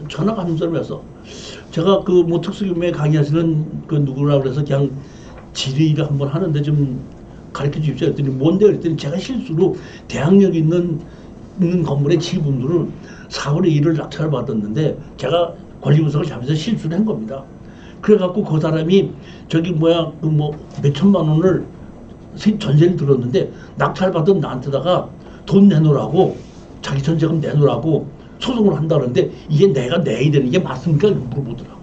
S1: 전화가 한 사람이 와서, 제가 그 뭐 특수경매 강의하시는 그 누구라 그래서 그냥 질의를 한번 하는데 좀 가르쳐 주십시오 했더니 뭔데 그랬더니 제가 실수로 대항력 있는 건물의 지분들을 4분의 1을 낙찰을 받았는데 제가 권리분석을 잘해서 실수를 한 겁니다. 그래갖고 그 사람이 저기 뭐야 그 뭐 몇천만 원을 전세를 들었는데 낙찰 받은 나한테다가 돈 내놓으라고, 자기 전세금 내놓으라고 소송을 한다 그러는데 이게 내가 내야 되는 게 맞습니까? 물어보더라고.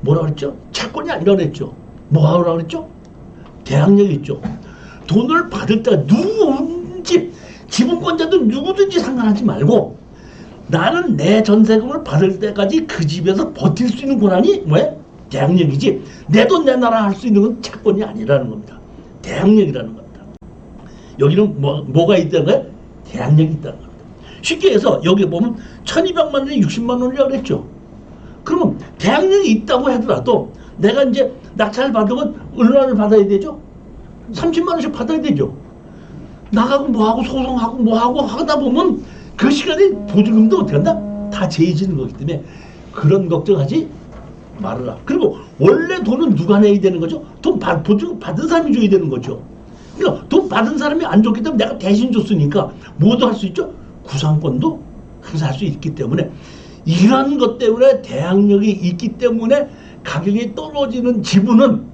S1: 뭐라 그랬죠? 채권이 아니라 그랬죠. 뭐 하라고 그랬죠? 대항력이 있죠. 돈을 받을 때 누구든지 지분권자도 누구든지 상관하지 말고 나는 내 전세금을 받을 때까지 그 집에서 버틸 수 있는 권한이 뭐야? 대항력이지. 내 돈 내놔라 할 수 있는 건 채권이 아니라는 겁니다. 대항력이라는 겁니다. 여기는 뭐가 있다는 거야? 대항력이 있다는 겁니다. 쉽게 해서 여기 보면 1200만 원에 60만 원이라고 그랬죠. 그러면 대항력이 있다고 하더라도 내가 이제 낙찰을 받으면 얼마를 받아야 되죠? 30만 원씩 받아야 되죠. 나가고 뭐하고 소송하고 뭐하고 하다 보면 그 시간에 보증금도 어떻게 한다? 다 제해지는 거기 때문에 그런 걱정하지 말아라. 그리고 원래 돈은 누가 내야 되는 거죠? 보증 받은 사람이 줘야 되는 거죠. 그러니까 돈 받은 사람이 안 줬기 때문에 내가 대신 줬으니까 뭐도 할 수 있죠? 구상권도 행사할 수 있기 때문에 이런 것 때문에 대항력이 있기 때문에 가격이 떨어지는 지분은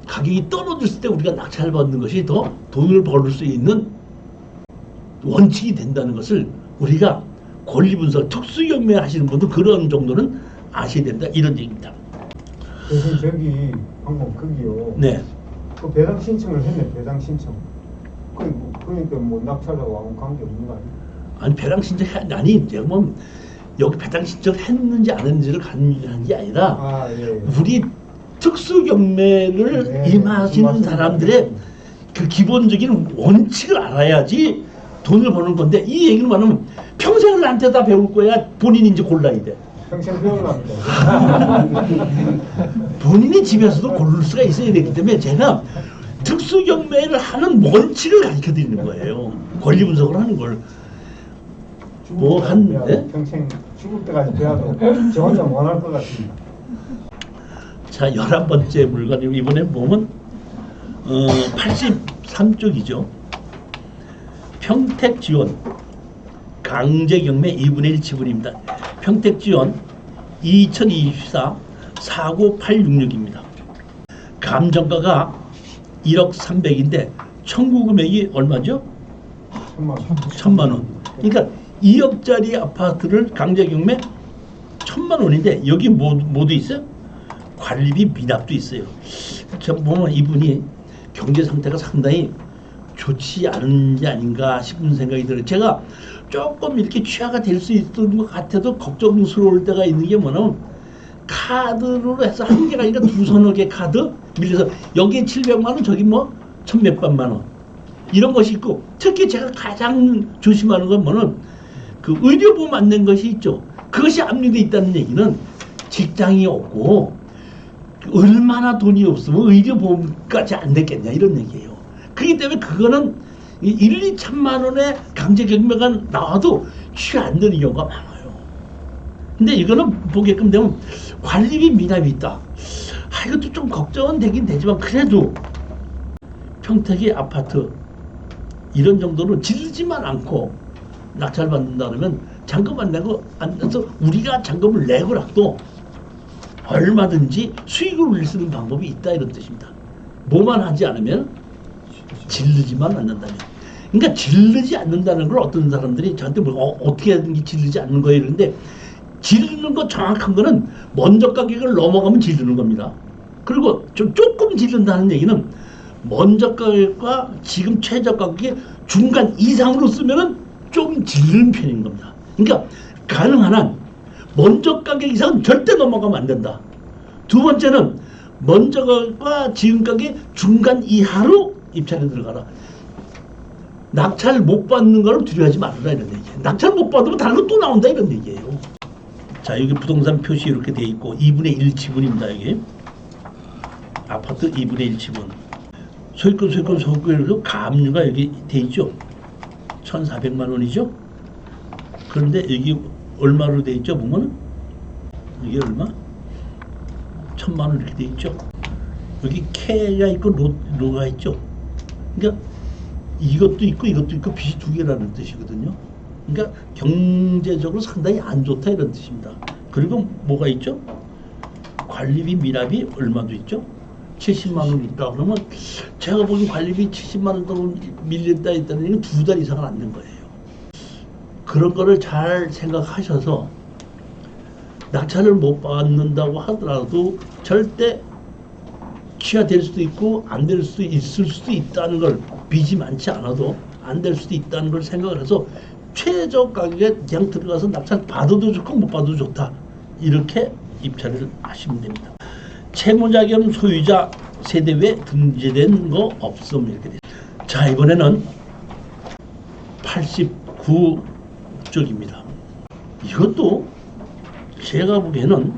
S1: 가격이 떨어졌을 때 우리가 낙찰을 받는 것이 더 돈을 벌 수 있는 원칙이 된다는 것을 우리가 권리분석 특수경매 하시는 분도 그런 정도는 아셔야 된다, 이런 얘기입니다.
S2: 대신 저기 방금 거기요.
S1: 네.
S2: 그 배당 신청을 했네. 배당 신청. 그러니까 뭐 낙찰하고 아무 관계 없는 거 아니에요?
S1: 아니 배당 신청 아니 제가 뭐 여기 배당 신청 했는지 안 했는지를 간주한 게 아니라
S2: 예.
S1: 우리 특수경매를
S2: 네,
S1: 임하시는 사람들의 그 기본적인 원칙을 알아야지 돈을 버는 건데, 이 얘기를 말하면 평생을 나한테 다 배울 거야. 본인이 이제 골라야 돼.
S2: 평생 배우랍니다.
S1: 본인이 집에서도 고를 수가 있어야 되기 때문에 제가 특수경매를 하는 원칙을 가르쳐 드리는 거예요. 권리 분석을 하는 걸. 뭐 한
S2: 평생 죽을 때까지 배워도 저 혼자 못할 것 같습니다.
S1: 자, 11번째 물건 이번에 보면 83쪽이죠. 평택지원 강제경매 2분의 1 지분입니다. 평택지원 2024 49866입니다. 감정가가 1억 300인데 청구 금액이 얼마죠? 1,000만 원. 그러니까 2억짜리 아파트를 강제 경매 1,000만 원인데 여기 뭐도 있어요? 관리비 미납도 있어요. 저 보면 이분이 경제 상태가 상당히 좋지 않은 게 아닌가 싶은 생각이 들어요. 제가 조금 이렇게 취하가 될 수 있는 것 같아도 걱정스러울 때가 있는 게 뭐냐면 카드로 해서 한 개가 아니라 두서너 개 카드 밀려서 여기에 700만 원 저기 뭐 천몇백만 원 이런 것이 있고 특히 제가 가장 조심하는 건 뭐는 그 의료보험 안 낸 것이 있죠. 그것이 압류돼 있다는 얘기는 직장이 없고 얼마나 돈이 없으면 의료보험까지 안 냈겠냐 이런 얘기예요. 그렇기 때문에 그거는 1, 2천만 원의 강제 경매가 나와도 취 안 되는 경우가 많아요. 근데 이거는 보게끔 되면 관리비 미납이 있다. 이것도 좀 걱정은 되긴 되지만 그래도 평택의 아파트 이런 정도로 질르지만 않고 낙찰받는다 그러면 잔금 안 내고 안 내서 우리가 잔금을 내고라도 얼마든지 수익을 올릴 수 있는 방법이 있다 이런 뜻입니다. 뭐만 하지 않으면 질르지만 않는다면. 그러니까 질르지 않는다는 걸 어떤 사람들이 저한테 어떻게 하든지 질르지 않는 거예요. 그런데 질르는 거 정확한 거는 먼저 가격을 넘어가면 질르는 겁니다. 그리고 좀 조금 질른다는 얘기는 먼저 가격과 지금 최저 가격의 중간 이상으로 쓰면은 좀 질르는 편인 겁니다. 그러니까 가능한 한 먼저 가격 이상은 절대 넘어가면 안 된다. 두 번째는 먼저 가격과 지금 가격의 중간 이하로 입찰에 들어가라. 낙찰 못 받는 걸 두려워하지 말아라 이런 얘기예요. 낙찰 못 받으면 다른 거 또 나온다 이런 얘기예요. 자, 여기 부동산 표시 이렇게 돼 있고 2분의 1 지분입니다. 여기 아파트 2분의 1 지분. 소유권 가압류가 여기 돼 있죠. 1,400만 원이죠. 그런데 여기 얼마로 돼 있죠? 보면 이게 얼마? 1,000만 원 이렇게 돼 있죠. 여기 K가 있고 로가 있죠. 그러니까 이것도 있고 이것도 있고 빚이 두 개라는 뜻이거든요. 그러니까 경제적으로 상당히 안 좋다 이런 뜻입니다. 그리고 뭐가 있죠? 관리비 미납이 얼마도 있죠? 70만 원 있다 그러면 제가 보기엔 관리비 70만 원 돈 밀렸다 했다는 얘기는 2달 이상은 안 된 거예요. 그런 거를 잘 생각하셔서 낙찰을 못 받는다고 하더라도 절대 취하될 수도 있고 안 될 수도 있을 수도 있다는 걸 빚이 많지 않아도 안 될 수도 있다는 걸 생각을 해서 최저 가격에 그냥 들어가서 낙찰 받아도 좋고 못 받아도 좋다 이렇게 입찰을 하시면 됩니다. 채무자 겸 소유자 세대에 등재된 거 없음 이렇게 돼요. 자, 이번에는 89쪽입니다. 이것도 제가 보기에는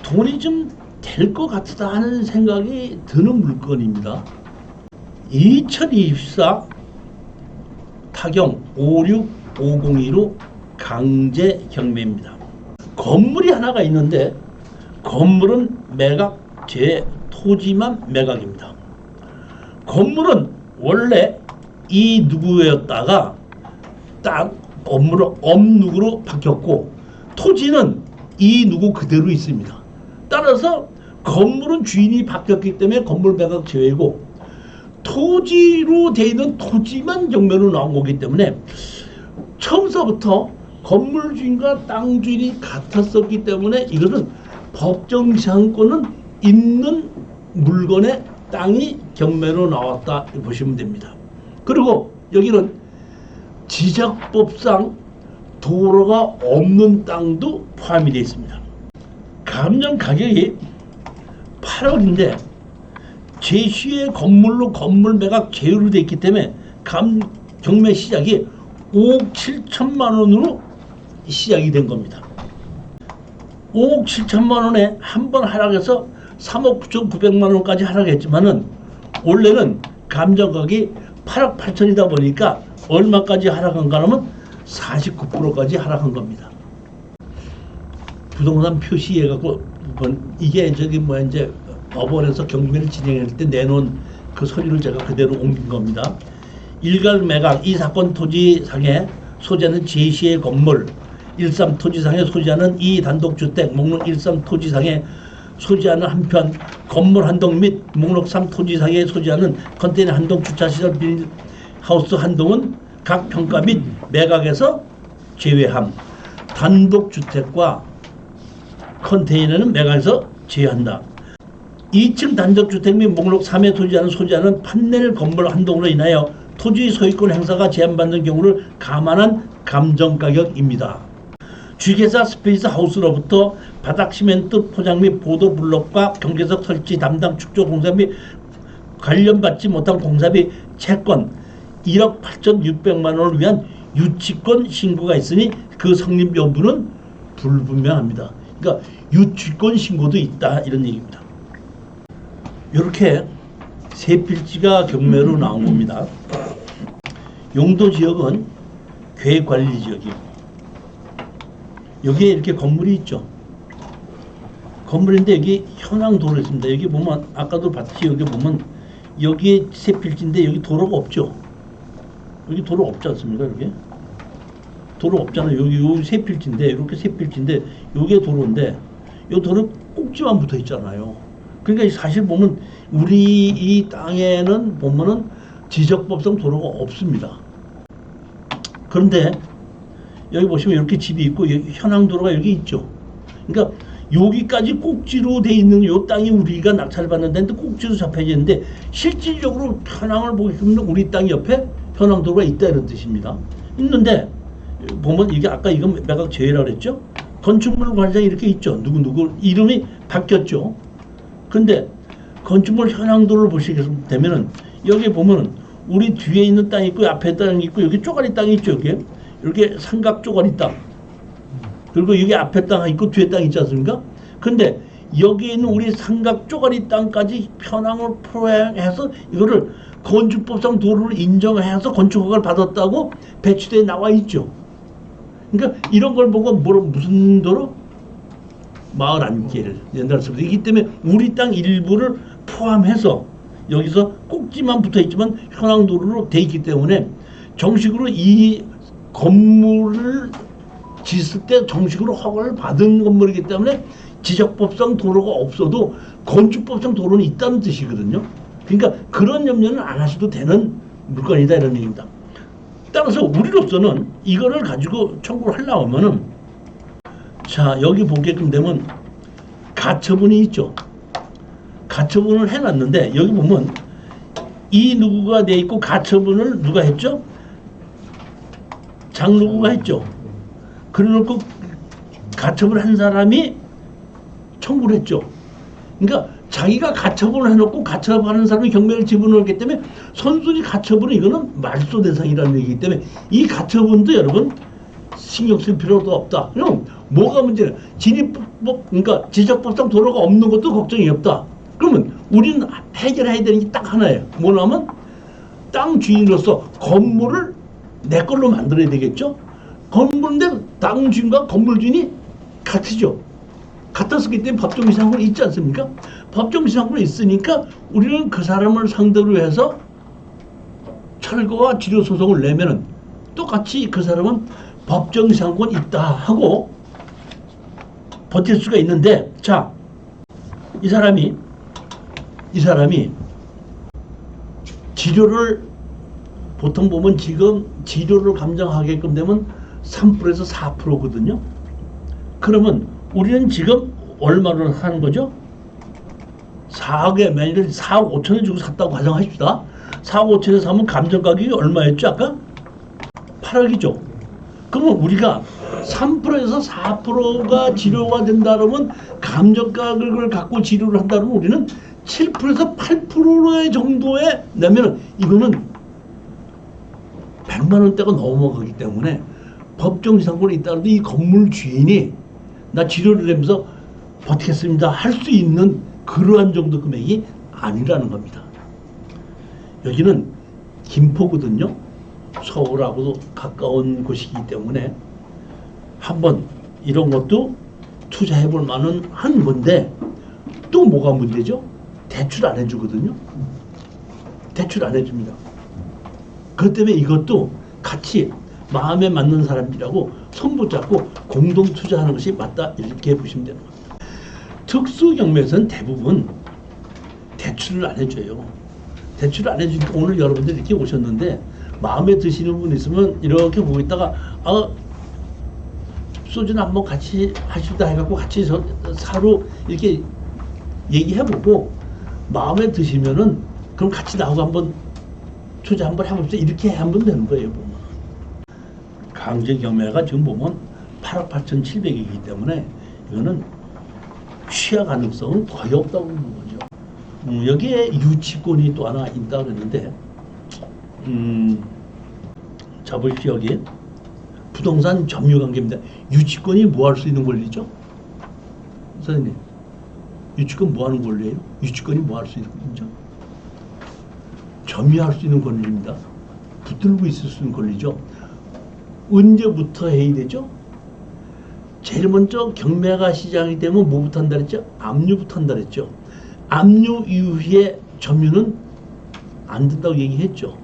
S1: 돈이 좀 될 것 같다 하는 생각이 드는 물건입니다. 2024 타경 56502로 강제 경매입니다. 건물이 하나가 있는데 건물은 매각, 제 토지만 매각입니다. 건물은 원래 이 누구였다가 딱 건물은 엄누구로 바뀌었고 토지는 이 누구 그대로 있습니다. 따라서 건물은 주인이 바뀌었기 때문에 건물 매각 제외고 토지로 되어 있는 토지만 경매로 나온 거기 때문에 처음서부터 건물 주인과 땅 주인이 같았었기 때문에 이거는 법정시한권은 있는 물건의 땅이 경매로 나왔다 보시면 됩니다. 그리고 여기는 지적법상 도로가 없는 땅도 포함이 되어 있습니다. 감정 가격이 8억인데 제시의 건물로 건물 매각 제외로 되어 있기 때문에 경매 시작이 5억 7천만 원으로 시작이 된 겁니다. 5억 7천만 원에 한 번 하락해서 3억 9,900만 원까지 하락했지만은 원래는 감정가격이 8억 8천이다 보니까 얼마까지 하락한가 하면 49%까지 하락한 겁니다. 부동산 표시해갖고 이게 저기 뭐 이제 법원에서 경매를 진행할 때 내놓은 그 서류를 제가 그대로 옮긴 겁니다. 일괄 매각 이 사건 토지상에 소재는 제시의 건물 13 토지상에 소재하는 이 단독주택 목록 13 토지상에 소지하는 한편 건물 한 동 및 목록 3 토지 사이에 소지하는 컨테이너 한 동 주차시설 비닐하우스 한 동은 각 평가 및 매각에서 제외함. 단독주택과 컨테이너는 매각에서 제외한다. 2층 단독주택 및 목록 3에 소지하는 판넬 건물 한 동으로 인하여 토지 소유권 행사가 제한받는 경우를 감안한 감정가격입니다. 주식회사 스페이스 하우스로부터 바닥 시멘트 포장 및 보도 블록과 경계석 설치 담당 축조 공사 및 관련받지 못한 공사비 채권 1억 8,600만 원을 위한 유치권 신고가 있으니 그 성립 여부는 불분명합니다. 그러니까 유치권 신고도 있다 이런 얘기입니다. 이렇게 세 필지가 경매로 나온 겁니다. 용도 지역은 계획관리 지역이고 여기에 이렇게 건물이 있죠. 건물인데 여기 현황 도로 있습니다. 여기 보면 아까도 봤듯이 여기 보면 여기에 세 필지인데 여기 도로가 없죠. 여기 도로 없지 않습니까? 여기 도로 없잖아요. 여기 세 필지인데 이렇게 세 필지인데 여기에 도로인데 이 도로 꼭지만 붙어 있잖아요. 그러니까 사실 보면 우리 이 땅에는 보면은 지적법상 도로가 없습니다. 그런데 여기 보시면 이렇게 집이 있고 여기 현황 도로가 여기 있죠. 그러니까 여기까지 꼭지로 돼 있는 이 땅이 우리가 낙찰을 받는 데인데 꼭지로 잡혀져 있는데 실질적으로 현황을 보게 되면 우리 땅 옆에 현황 도로가 있다 이런 뜻입니다. 있는데 보면 이게 아까 이건 매각 제외라고 그랬죠. 건축물 관리장이 이렇게 있죠. 누구 이름이 바뀌었죠. 근데 건축물 현황도를 보시게 되면은 여기 보면은 우리 뒤에 있는 땅이 있고 앞에 땅이 있고 여기 쪼가리 땅이 있죠. 여기 이렇게 삼각 쪼가리 땅 그리고 여기 앞에 땅이 있고 뒤에 땅이 있지 않습니까? 근데 여기 있는 우리 삼각 쪼가리 땅까지 현황을 포함해서 이거를 건축법상 도로를 인정해서 건축허가를 받았다고 배치대에 나와 있죠. 그러니까 이런 걸 보고 무슨 도로? 마을 안길 옛날 쓰이기 때문에 우리 땅 일부를 포함해서 여기서 꼭지만 붙어 있지만 현황 도로로 돼 있기 때문에 정식으로 이 건물을 짓을 때 정식으로 허가를 받은 건물이기 때문에 지적법상 도로가 없어도 건축법상 도로는 있다는 뜻이거든요. 그러니까 그런 염려는 안 하셔도 되는 물건이다 이런 얘기입니다. 따라서 우리로서는 이거를 가지고 청구를 하려면은 자 여기 보게끔 되면 가처분이 있죠. 가처분을 해놨는데 여기 보면 이 누구가 돼 있고 가처분을 누가 했죠? 장누구가 했죠. 그래놓고 가처분 한 사람이 청구를 했죠. 그러니까 자기가 가처분을 해놓고 가처분하는 사람이 경매를 집어넣었기 때문에 선순위 가처분은 이거는 말소 대상이라는 얘기이기 때문에 이 가처분도 여러분 신경 쓸 필요도 없다. 그럼 뭐가 문제냐? 진입법 그러니까 지적법상 도로가 없는 것도 걱정이 없다. 그러면 우리는 해결해야 되는 게 딱 하나예요. 뭐냐면 땅 주인으로서 건물을 내 걸로 만들어야 되겠죠. 건물인데 땅 주인과 건물 주인이 같으죠. 같았기 때문에 법정 이상권이 있지 않습니까? 법정 이상권이 있으니까 우리는 그 사람을 상대로 해서 철거와 지료 소송을 내면은 똑같이 그 사람은 법정 이상권이 있다 하고 버틸 수가 있는데 자, 이 사람이 지료를 보통 보면 지금 지료를 감정하게끔 되면 3%에서 4%거든요. 그러면 우리는 지금 얼마를 하는 거죠? 4억에 만약에 4억 5천을 주고 샀다고 가정하십시다. 4억 5천에 사면 감정가격이 얼마였죠? 아까? 8억이죠. 그러면 우리가 3%에서 4%가 지료가 된다면 감정가격을 갖고 지료를 한다면 우리는 7%에서 8%의 정도에 내면 이거는 100만 원대가 넘어가기 때문에 법정 지상권이 있다는데 이 건물 주인이 나 지료를 내면서 버티겠습니다 할 수 있는 그러한 정도 금액이 아니라는 겁니다. 여기는 김포거든요. 서울하고도 가까운 곳이기 때문에 한번 이런 것도 투자해 볼 만은 한 건데 또 뭐가 문제죠? 대출 안 해주거든요. 대출 안 해줍니다. 그것 때문에 이것도 같이 마음에 맞는 사람들하고 손 붙잡고 공동 투자하는 것이 맞다 이렇게 보시면 되는 겁니다. 특수경매에서는 대부분 대출을 안 해줘요. 대출을 안 해주니까 오늘 여러분들 이렇게 오셨는데 마음에 드시는 분 있으면 이렇게 보고 있다가 소주나 한번 같이 하시다 해갖고 같이 사로 이렇게 얘기해보고 마음에 드시면은 그럼 같이 나하고 한번 투자 한번 해봅시다 이렇게 하면 되는 거예요. 보면 강제경매가 지금 보면 8억 8,700이기 때문에 이거는 취하 가능성은 거의 없다고 보는 거죠. 여기에 유치권이 또 하나 있다 그랬는데 자 보십시오. 여기 부동산 점유관계입니다. 유치권이 뭐 할 수 있는 권리죠? 선생님, 유치권 뭐 하는 권리예요? 유치권이 뭐 할 수 있는 권리죠? 점유할 수 있는 권리입니다. 붙들고 있을 수 있는 권리죠. 언제부터 해야 되죠? 제일 먼저 경매가 시작이 되면 뭐부터 한다 그랬죠? 압류부터 한다 그랬죠. 압류 이후에 점유는 안 된다고 얘기했죠.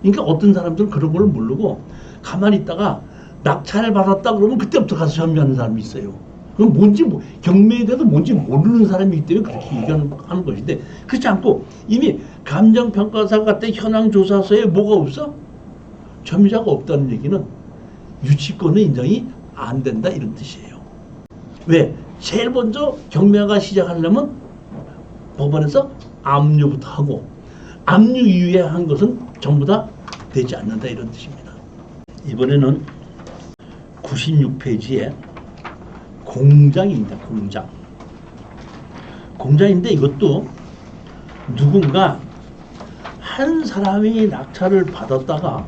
S1: 그러니까 어떤 사람들은 그런 걸 모르고 가만히 있다가 낙찰을 받았다 그러면 그때부터 가서 점유하는 사람이 있어요. 그럼 뭔지 경매에 대해서 뭔지 모르는 사람이기 때문에 그렇게 얘기하는 것인데 그렇지 않고 이미 감정평가사 같은 현황조사서에 뭐가 없어? 점유자가 없다는 얘기는 유치권은 인정이 안 된다 이런 뜻이에요. 왜? 제일 먼저 경매가 시작하려면 법원에서 압류부터 하고 압류 이후에 한 것은 전부 다 되지 않는다 이런 뜻입니다. 이번에는 96페이지에 공장입니다. 공장인데 이것도 누군가 한 사람이 낙찰을 받았다가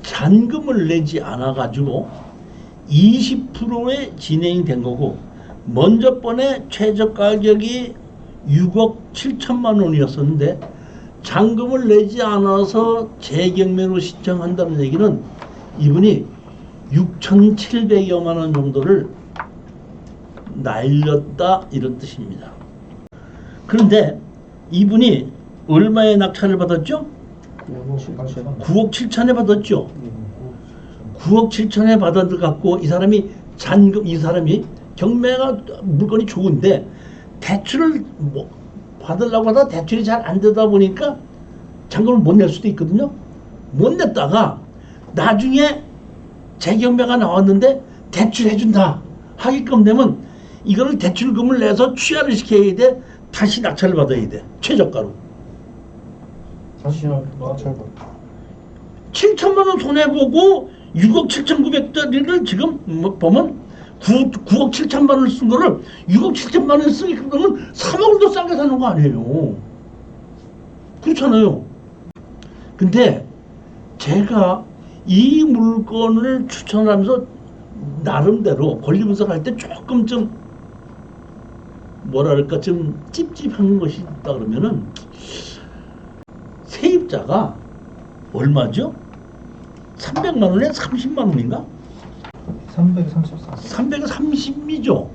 S1: 잔금을 내지 않아 가지고 20%에 진행이 된 거고 먼저 번에 최저 가격이 6억 7천만 원이었었는데 잔금을 내지 않아서 재경매로 신청한다는 얘기는 이분이 6,700여만 원 정도를 날렸다 이런 뜻입니다. 그런데 이분이 얼마의 낙찰을 받았죠? 9억 7천에 받았죠. 9억 7천에 받아갖고 이 사람이 경매가 물건이 좋은데 대출을 받으려고 하다 대출이 잘 안 되다 보니까 잔금을 못 낼 수도 있거든요. 못 냈다가 나중에 재경매가 나왔는데 대출해준다 하게끔 되면 이거를 대출금을 내서 취하를 시켜야 돼. 다시 낙찰을 받아야 돼. 최저가로.
S2: 다시 낙찰 받
S1: 7천만 원 손해보고 6억 7,900짜리를 지금 보면 9억 7천만 원을 쓴 거를 6억 7천만 원을 쓰기 그러면 3억을 더 싸게 사는 거 아니에요. 그렇잖아요. 근데 제가 이 물건을 추천하면서 나름대로 권리 분석할 때 조금 좀 뭐랄까 좀 찝찝한 것이 있다 그러면은 세입자가 얼마죠? 300만 원에 30만 원인가? 330이죠.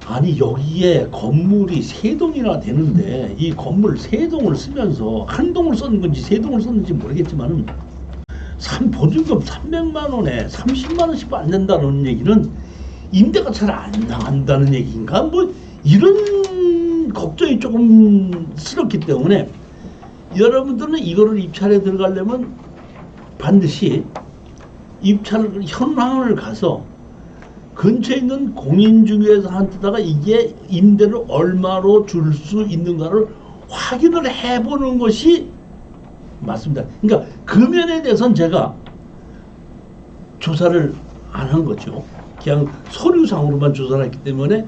S1: 아니 여기에 건물이 3동이나 되는데 이 건물 3동을 쓰면서 한 동을 썼는 건지 3동을 썼는지 모르겠지만은 보증금 300만 원에 30만 원씩 받는다는 얘기는 임대가 잘 안 나간다는 얘기인가? 뭐 이런 걱정이 조금 스럽기 때문에 여러분들은 이거를 입찰에 들어가려면 반드시 입찰 현황을 가서 근처에 있는 공인중개사한테다가 이게 임대를 얼마로 줄 수 있는가를 확인을 해보는 것이 맞습니다. 그러니까 금연에 대해서는 제가 조사를 안 한 거죠. 그냥 서류상으로만 조사를 했기 때문에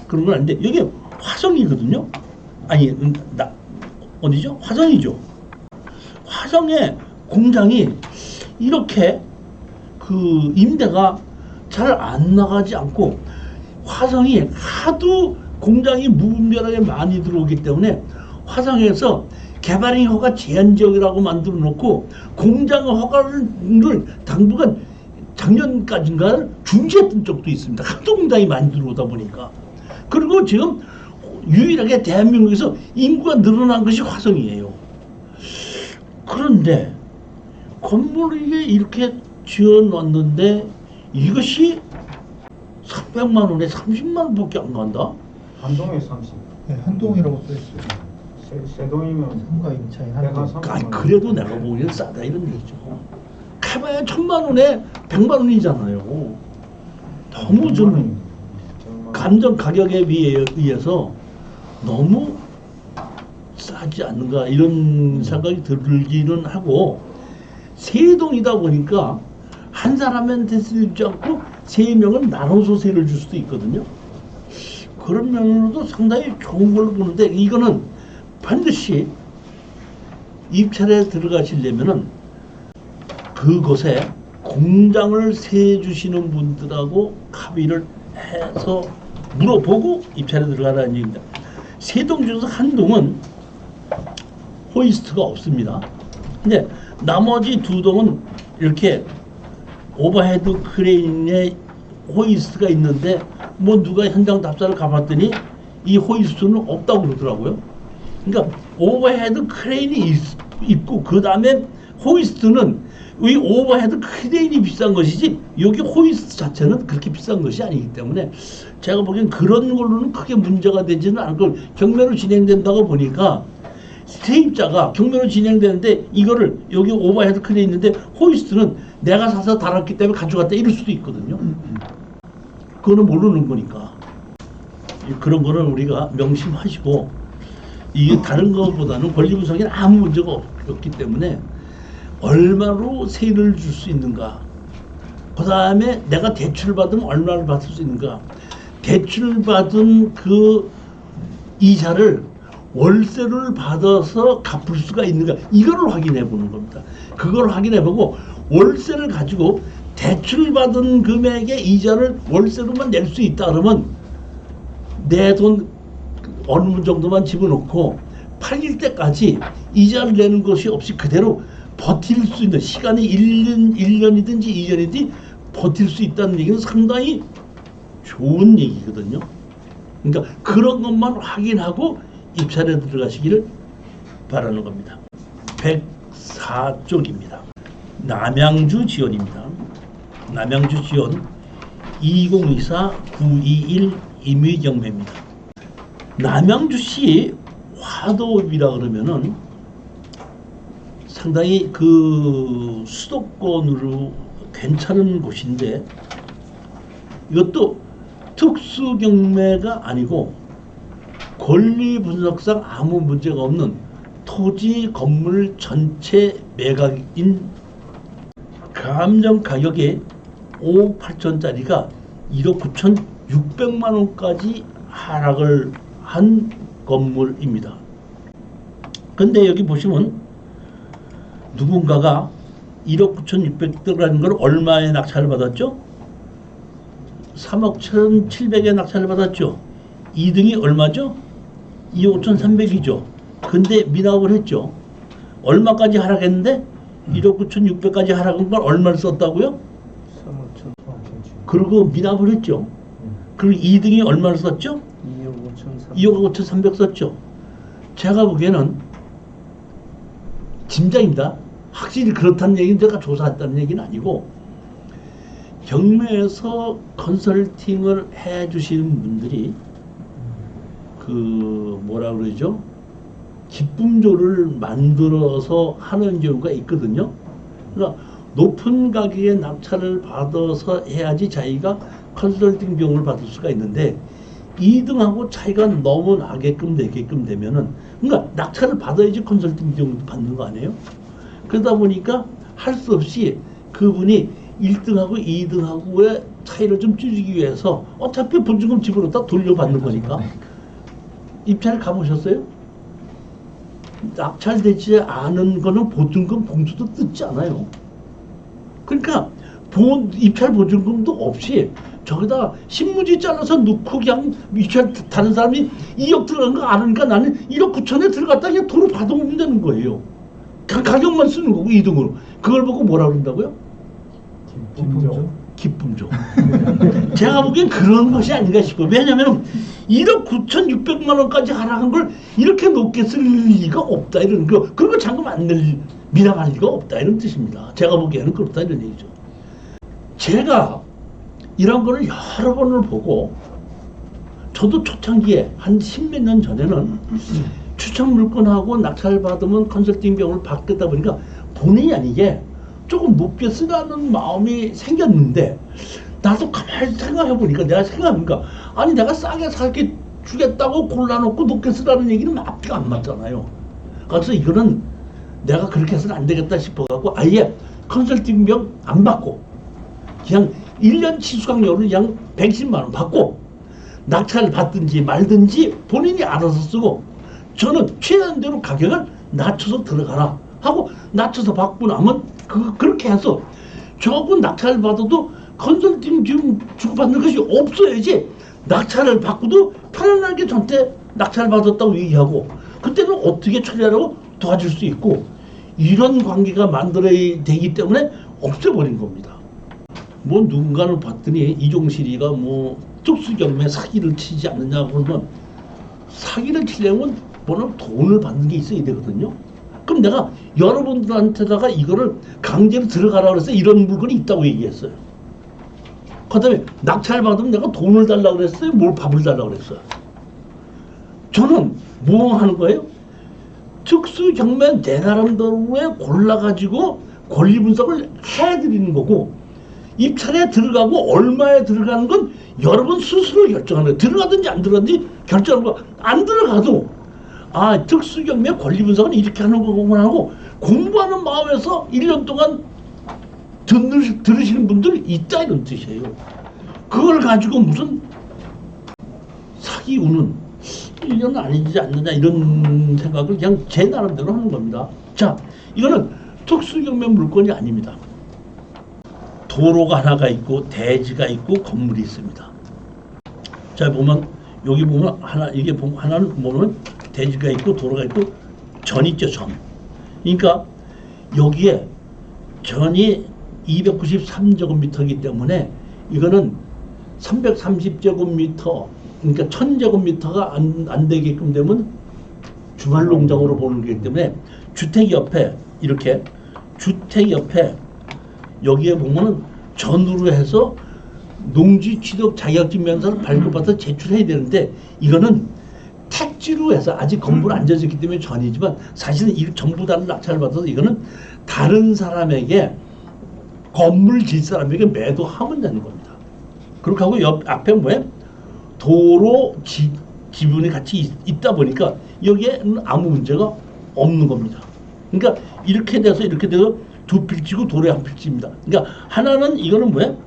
S1: 그런 건 아닌데 여기 화성이거든요. 아니 어디죠? 화성이죠. 화성에 공장이 이렇게 그 임대가 잘 안 나가지 않고 화성이 하도 공장이 무분별하게 많이 들어오기 때문에 화성에서 개발행 허가 제한 지역이라고 만들어 놓고 공장 허가를 당분간 작년까지인가 중지했던 적도 있습니다. 하도 공장이 많이 들어오다 보니까. 그리고 지금 유일하게 대한민국에서 인구가 늘어난 것이 화성이에요. 그런데 건물을 이렇게 지어 놨는데 이것이 수백만 원에 30만 원밖에 안 간다?
S2: 한동에 30.
S3: 네, 한동이라고 써 있어요.
S2: 세 동이면
S3: 한가임 차이
S2: 내가
S3: 한동.
S2: 30만
S1: 아니,
S2: 원.
S1: 그래도 내가 보기엔 싸다 이런 얘기죠. 가봐야 1,000만 원에 100만 원이잖아요. 너무 좀 감정 가격에 의해서 너무 싸지 않는가 이런 생각이 들기는 하고, 세 동이다 보니까 한 사람한테 쓰지 않고 세 명은 나눠서 세를 줄 수도 있거든요. 그런 면으로도 상당히 좋은 걸로 보는데, 이거는 반드시 입찰에 들어가시려면은 그곳에 공장을 세 주시는 분들하고 합의를 해서 물어보고 입찰에 들어가라는 얘기입니다. 세 동 중에서 한 동은 호이스트가 없습니다. 근데 나머지 두 동은 이렇게 오버헤드 크레인에 호이스트가 있는데, 뭐 누가 현장 답사를 가봤더니 이 호이스트는 없다고 그러더라고요. 그러니까 오버헤드 크레인이 있고 그 다음에 호이스트는 이 오버헤드 크레인이 비싼 것이지 여기 호이스트 자체는 그렇게 비싼 것이 아니기 때문에 제가 보기엔 그런 걸로는 크게 문제가 되지는 않고, 경매로 진행된다고 보니까 세입자가 경매로 진행되는데 이거를 여기 오버헤드 크레인 있는데 호이스트는 내가 사서 달았기 때문에 가져갔다 이럴 수도 있거든요. 그거는 모르는 거니까 그런 거는 우리가 명심하시고, 이게 다른 것보다는 권리 분석에는 아무 문제가 없기 때문에 얼마로 세를 줄 수 있는가, 그 다음에 내가 대출을 받으면 얼마를 받을 수 있는가, 대출 받은 그 이자를 월세를 받아서 갚을 수가 있는가, 이거를 확인해 보는 겁니다. 그걸 확인해 보고 월세를 가지고 대출 받은 금액의 이자를 월세로만 낼 수 있다 그러면 내 돈 어느 정도만 집어넣고 팔릴 때까지 이자를 내는 것이 없이 그대로 버틸 수 있는 시간이 1년이든지 2년이든지 버틸 수 있다는 얘기는 상당히 좋은 얘기거든요. 그러니까 그런 것만 확인하고 입찰에 들어가시기를 바라는 겁니다. 104쪽입니다. 남양주 지원입니다. 남양주 지원 2024-921 임의경매입니다. 남양주시 화도읍이라 그러면은 상당히 그 수도권으로 괜찮은 곳인데, 이것도 특수 경매가 아니고 권리 분석상 아무 문제가 없는 토지 건물 전체 매각인, 감정 가격이 5억 8천짜리가 1억 9,600만 원까지 하락을 한 건물입니다. 근데 여기 보시면 누군가가 1억 9,600 들어가는 걸 얼마에 낙찰을 받았죠? 3억 1,700에 낙찰을 받았죠. 2등이 얼마죠? 2억 5,300이죠. 근데 미납을 했죠. 얼마까지 하락했는데 1억 9,600까지 하락한 걸 얼마를 썼다고요?
S3: 3억 1천.
S1: 그리고 미납을 했죠. 그리고 2등이 얼마를 썼죠?
S3: 2억 5천
S1: 2억 5,300 썼죠. 제가 보기에는 짐작입니다. 확실히 그렇다는 얘기는 제가 조사했다는 얘기는 아니고, 경매에서 컨설팅을 해 주시는 분들이 그 뭐라 그러죠? 기쁨조를 만들어서 하는 경우가 있거든요. 그러니까 높은 가격의 낙찰을 받아서 해야지 자기가 컨설팅 비용을 받을 수가 있는데, 2등하고 차이가 너무 나게끔 되게끔 되면은, 그러니까 낙찰을 받아야지 컨설팅 비용도 받는 거 아니에요? 그러다 보니까 할 수 없이 그분이 1등하고 2등하고의 차이를 좀 줄이기 위해서 어차피 보증금 집어넣다 돌려받는 거니까. 입찰 가보셨어요? 낙찰되지 않은 거는 보증금 봉투도 뜯지 않아요. 그러니까 입찰 보증금도 없이 저기다 신문지 잘라서 넣고 그냥 입찰 다른 사람이 2억 들어간 거 아니까 나는 1억 9천에 들어갔다 그냥 돈을 받아오면 되는 거예요. 가격만 쓰는 거고 2등으로. 그걸 보고 뭐라 그런다고요?
S2: 기쁨조.
S1: 기쁨조. 제가 보기엔 그런 것이 아닌가 싶어요. 왜냐하면 1억 9,600만 원까지 하락한 걸 이렇게 높게 쓸 리가 없다 이런 거. 그리고 잔금 안 낼 미납할 리가 없다 이런 뜻입니다. 제가 보기에는 그렇다 이런 얘기죠. 제가 이런 거를 여러 번을 보고 저도 초창기에 한 10몇 년 전에는 추천 물건하고 낙찰 받으면 컨설팅 비용을 받겠다 보니까 본의 아니게 조금 높게 쓰라는 마음이 생겼는데 나도 가만히 생각해 보니까 아니 내가 싸게 살게 주겠다고 골라놓고 높게 쓰라는 얘기는 앞뒤가 안 맞잖아요. 그래서 이거는 내가 그렇게 해서는 안 되겠다 싶어갖고 아예 컨설팅 비용 안 받고 그냥 1년 치수강료를 그냥 110만 원 받고 낙찰 받든지 말든지 본인이 알아서 쓰고 저는 최단대로 가격을 낮춰서 들어가라 하고 낮춰서 받고 나면 그렇게 해서 저하고 낙찰 받아도 컨설팅 지금 주고받는 것이 없어야지 낙찰을 받고도 편안하게 저한테 낙찰 받았다고 얘기하고 그때는 어떻게 처리하라고 도와줄 수 있고 이런 관계가 만들어야 되기 때문에 없애버린 겁니다. 뭐 누군가를 봤더니 이종실이가 뭐 특수경매 사기를 치지 않느냐 그러면 사기를 치려면 뭐는 돈을 받는 게 있어야 되거든요. 그럼 내가 여러분들한테다가 이거를 강제로 들어가라 그래서 이런 물건이 있다고 얘기했어요. 그 다음에 낙찰 받으면 내가 돈을 달라고 그랬어요? 뭘 밥을 달라고 그랬어요? 저는 뭐 하는 거예요? 특수경매 내 나름대로에 골라가지고 권리 분석을 해드리는 거고 입찰에 들어가고 얼마에 들어가는 건 여러분 스스로 결정하는 거예요. 들어가든지 안 들어가든지 결정하는 거. 안 들어가도 아 특수경매 권리 분석은 이렇게 하는 거구나 하고 공부하는 마음에서 1년 동안 들으시는 분들이 있다 이런 뜻이에요. 그걸 가지고 무슨 사기 우는 1년은 아니지 않느냐 이런 생각을 그냥 제 나름대로 하는 겁니다. 자, 이거는 특수경매 물건이 아닙니다. 도로가 하나가 있고 대지가 있고 건물이 있습니다. 자 보면 여기 보면 하나 이게 보면 하나는 보면 대지가 있고 도로가 있고 전 있죠 전. 그러니까 여기에 전이 293제곱미터이기 때문에 이거는 330제곱미터 그러니까 1000제곱미터가 안 되게끔 되면 주말농장으로 보는 거기 때문에 주택 옆에 이렇게 주택 옆에 여기에 보면은 전으로 해서 농지 취득 자격증 면서를 발급받아서 제출해야 되는데 이거는 택지로 해서 아직 건물은 안 지어졌기 때문에 전이지만 사실은 이 전부 다를 낙찰을 받아서 이거는 다른 사람에게 건물 질 사람에게 매도하면 되는 겁니다. 그렇게 하고 옆 앞에 뭐예요? 도로 지분이 같이 있다 보니까 여기에는 아무 문제가 없는 겁니다. 그러니까 이렇게 돼서 두 필지고 도로에 한 필지입니다. 그러니까 하나는 이거는 뭐예요?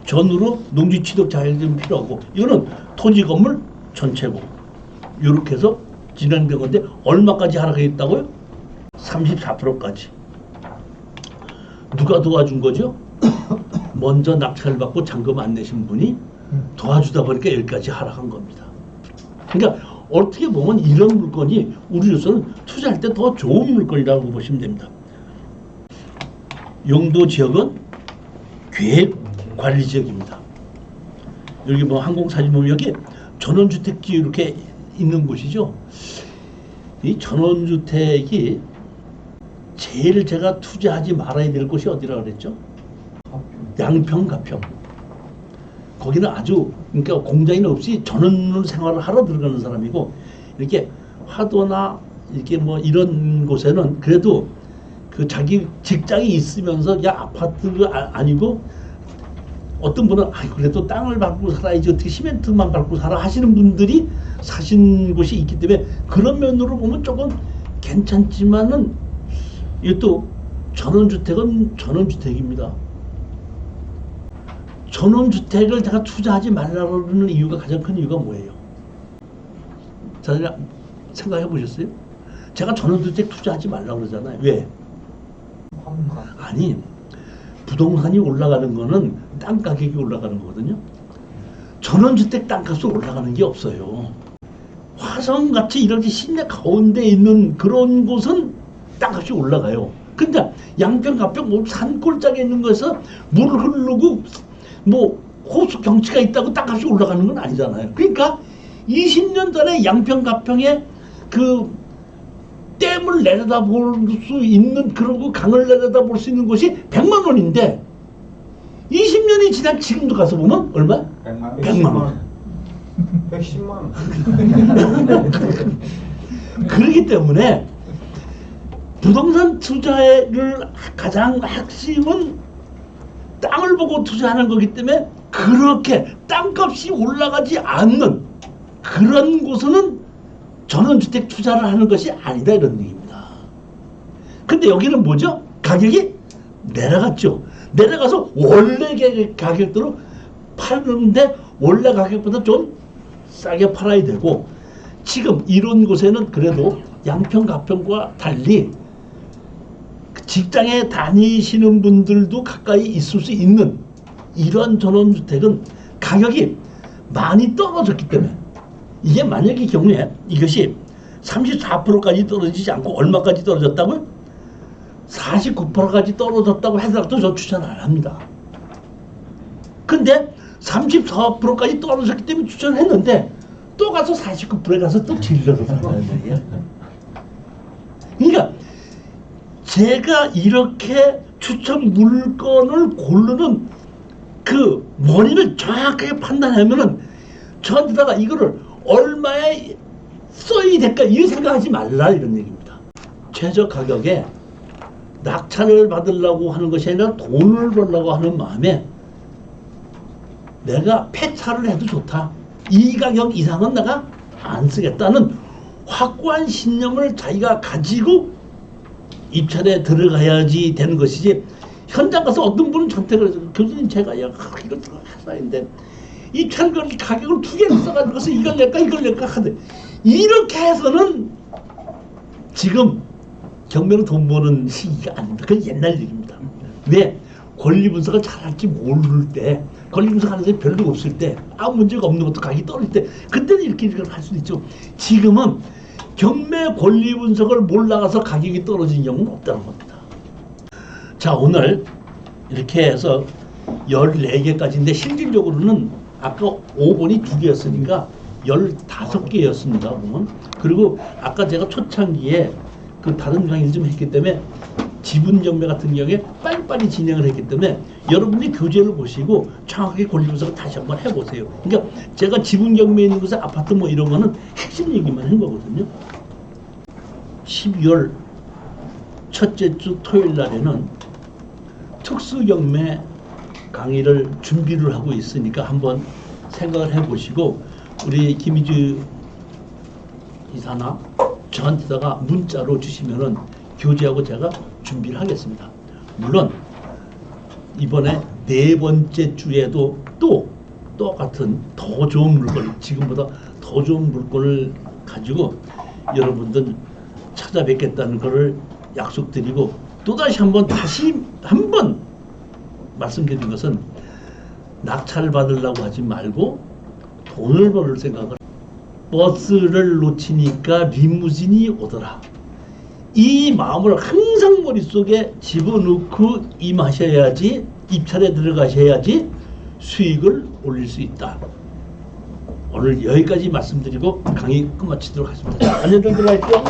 S1: 전으로 농지 취득 자격증이 필요하고 이거는 토지 건물 전체고 이렇게 해서 진행된 건데 얼마까지 하락했다고요? 34%까지. 누가 도와준 거죠? 먼저 낙찰 받고 잔금 안 내신 분이 도와주다 보니까 여기까지 하락한 겁니다. 그러니까 어떻게 보면 이런 물건이 우리로서는 투자할 때 더 좋은 물건이라고 보시면 됩니다. 용도 지역은 계획 관리 지역입니다. 여기 뭐 항공사진 보면 여기 전원주택지 이렇게 있는 곳이죠. 이 전원주택이 제일 제가 투자하지 말아야 될 곳이 어디라 그랬죠? 양평, 가평. 거기는 아주 그러니까 공장인 없이 전원 생활을 하러 들어가는 사람이고 이렇게 화도나 이렇게 뭐 이런 곳에는 그래도 그 자기 직장이 있으면서 야 아파트가 아니고 어떤 분은 그래도 땅을 밟고 살아야지 어떻게 시멘트만 밟고 살아 하시는 분들이 사신 곳이 있기 때문에 그런 면으로 보면 조금 괜찮지만은 이것도 전원주택은 전원주택입니다. 전원주택을 제가 투자하지 말라고 그러는 이유가 가장 큰 이유가 뭐예요? 자, 생각해 보셨어요? 제가 전원주택 투자하지 말라고 그러잖아요. 왜? 아니, 부동산이 올라가는 거는 땅 가격이 올라가는 거거든요. 전원주택 땅값이 올라가는 게 없어요. 화성같이 이렇게 시내 가운데 있는 그런 곳은 땅값이 올라가요. 근데 양평, 가평, 뭐 산골짜기에 있는 거에서 물 흐르고 뭐 호수 경치가 있다고 땅값이 올라가는 건 아니잖아요. 그러니까 20년 전에 양평, 가평에 그 댐을 내려다볼 수 있는 그런 거 강을 내려다볼 수 있는 곳이 100만 원인데 20년이 지난 지금도 가서 보면 얼마? 100만 원.
S2: 110만 원.
S1: 그렇기 때문에 부동산 투자를 가장 핵심은 땅을 보고 투자하는 거기 때문에 그렇게 땅값이 올라가지 않는 그런 곳은 전원주택 투자를 하는 것이 아니다 이런 얘기입니다. 근데 여기는 뭐죠? 가격이 내려갔죠. 내려가서 원래 가격대로 파는데 원래 가격보다 좀 싸게 팔아야 되고 지금 이런 곳에는 그래도 양평, 가평과 달리 직장에 다니시는 분들도 가까이 있을 수 있는 이러한 전원주택은 가격이 많이 떨어졌기 때문에 이게 만약의 경우에 이것이 34%까지 떨어지지 않고 얼마까지 떨어졌다고요? 49%까지 떨어졌다고 하더라도 저 추천 안 합니다. 근데 34%까지 떨어졌기 때문에 추천했는데 또 가서 49%에 가서 또 질러서 산다는 얘기예요. 그러니까 제가 이렇게 추천 물건을 고르는 그 원인을 정확하게 판단하면은 저한테다가 이거를 얼마에 써야 될까 이 생각하지 말라 이런 얘기입니다. 최저 가격에 낙찰을 받으려고 하는 것이 아니라 돈을 벌려고 하는 마음에 내가 폐차를 해도 좋다. 이 가격 이상은 내가 안 쓰겠다는 확고한 신념을 자기가 가지고 입찰에 들어가야지 되는 것이지 현장 가서 어떤 분은 저한테 그래서 교수님 제가 이거 하사인데 입찰 가격을 두 개를 써가지고서 이걸 낼까 하는데 이렇게 해서는 지금 경매로 돈 버는 시기가 아닙니다. 그건 옛날 얘기입니다. 왜? 권리 분석을 잘할지 모를 때 권리 분석하는 사람이 별로 없을 때 아무 문제가 없는 것도 가격이 떨어질 때 그때는 이렇게 할 수도 있죠. 지금은 경매 권리 분석을 몰라가서 가격이 떨어진 경우는 없다는 겁니다. 자, 오늘 이렇게 해서 14개까지인데 실질적으로는 아까 5번이 2개였으니까 15개였습니다. 보면. 그리고 아까 제가 초창기에 그 다른 강의를 좀 했기 때문에 지분 경매 같은 경우에 빨리빨리 진행을 했기 때문에 여러분이 교재를 보시고 정확하게 권리 분석을 다시 한번 해보세요. 그러니까 제가 지분 경매 있는 곳에 아파트 뭐 이런 거는 핵심 얘기만 한 거거든요. 12월 첫째 주 토요일 날에는 특수 경매 강의를 준비를 하고 있으니까 한번 생각을 해보시고 우리 김희주 이사나 저한테다가 문자로 주시면은 교재하고 제가 준비를 하겠습니다. 물론 이번에 4번째 주에도 또 똑같은 더 좋은 물건, 지금보다 더 좋은 물건을 가지고 여러분들 찾아뵙겠다는 것을 약속드리고 또다시 다시 한번 말씀드린 것은 낙찰을 받으려고 하지 말고 돈을 벌 생각을 버스를 놓치니까 리무진이 오더라. 이 마음을 항상 머릿속에 집어넣고 임하셔야지 입찰에 들어가셔야지 수익을 올릴 수 있다. 오늘 여기까지 말씀드리고 강의 끝마치도록 하겠습니다. 안녕들 들어가십시오.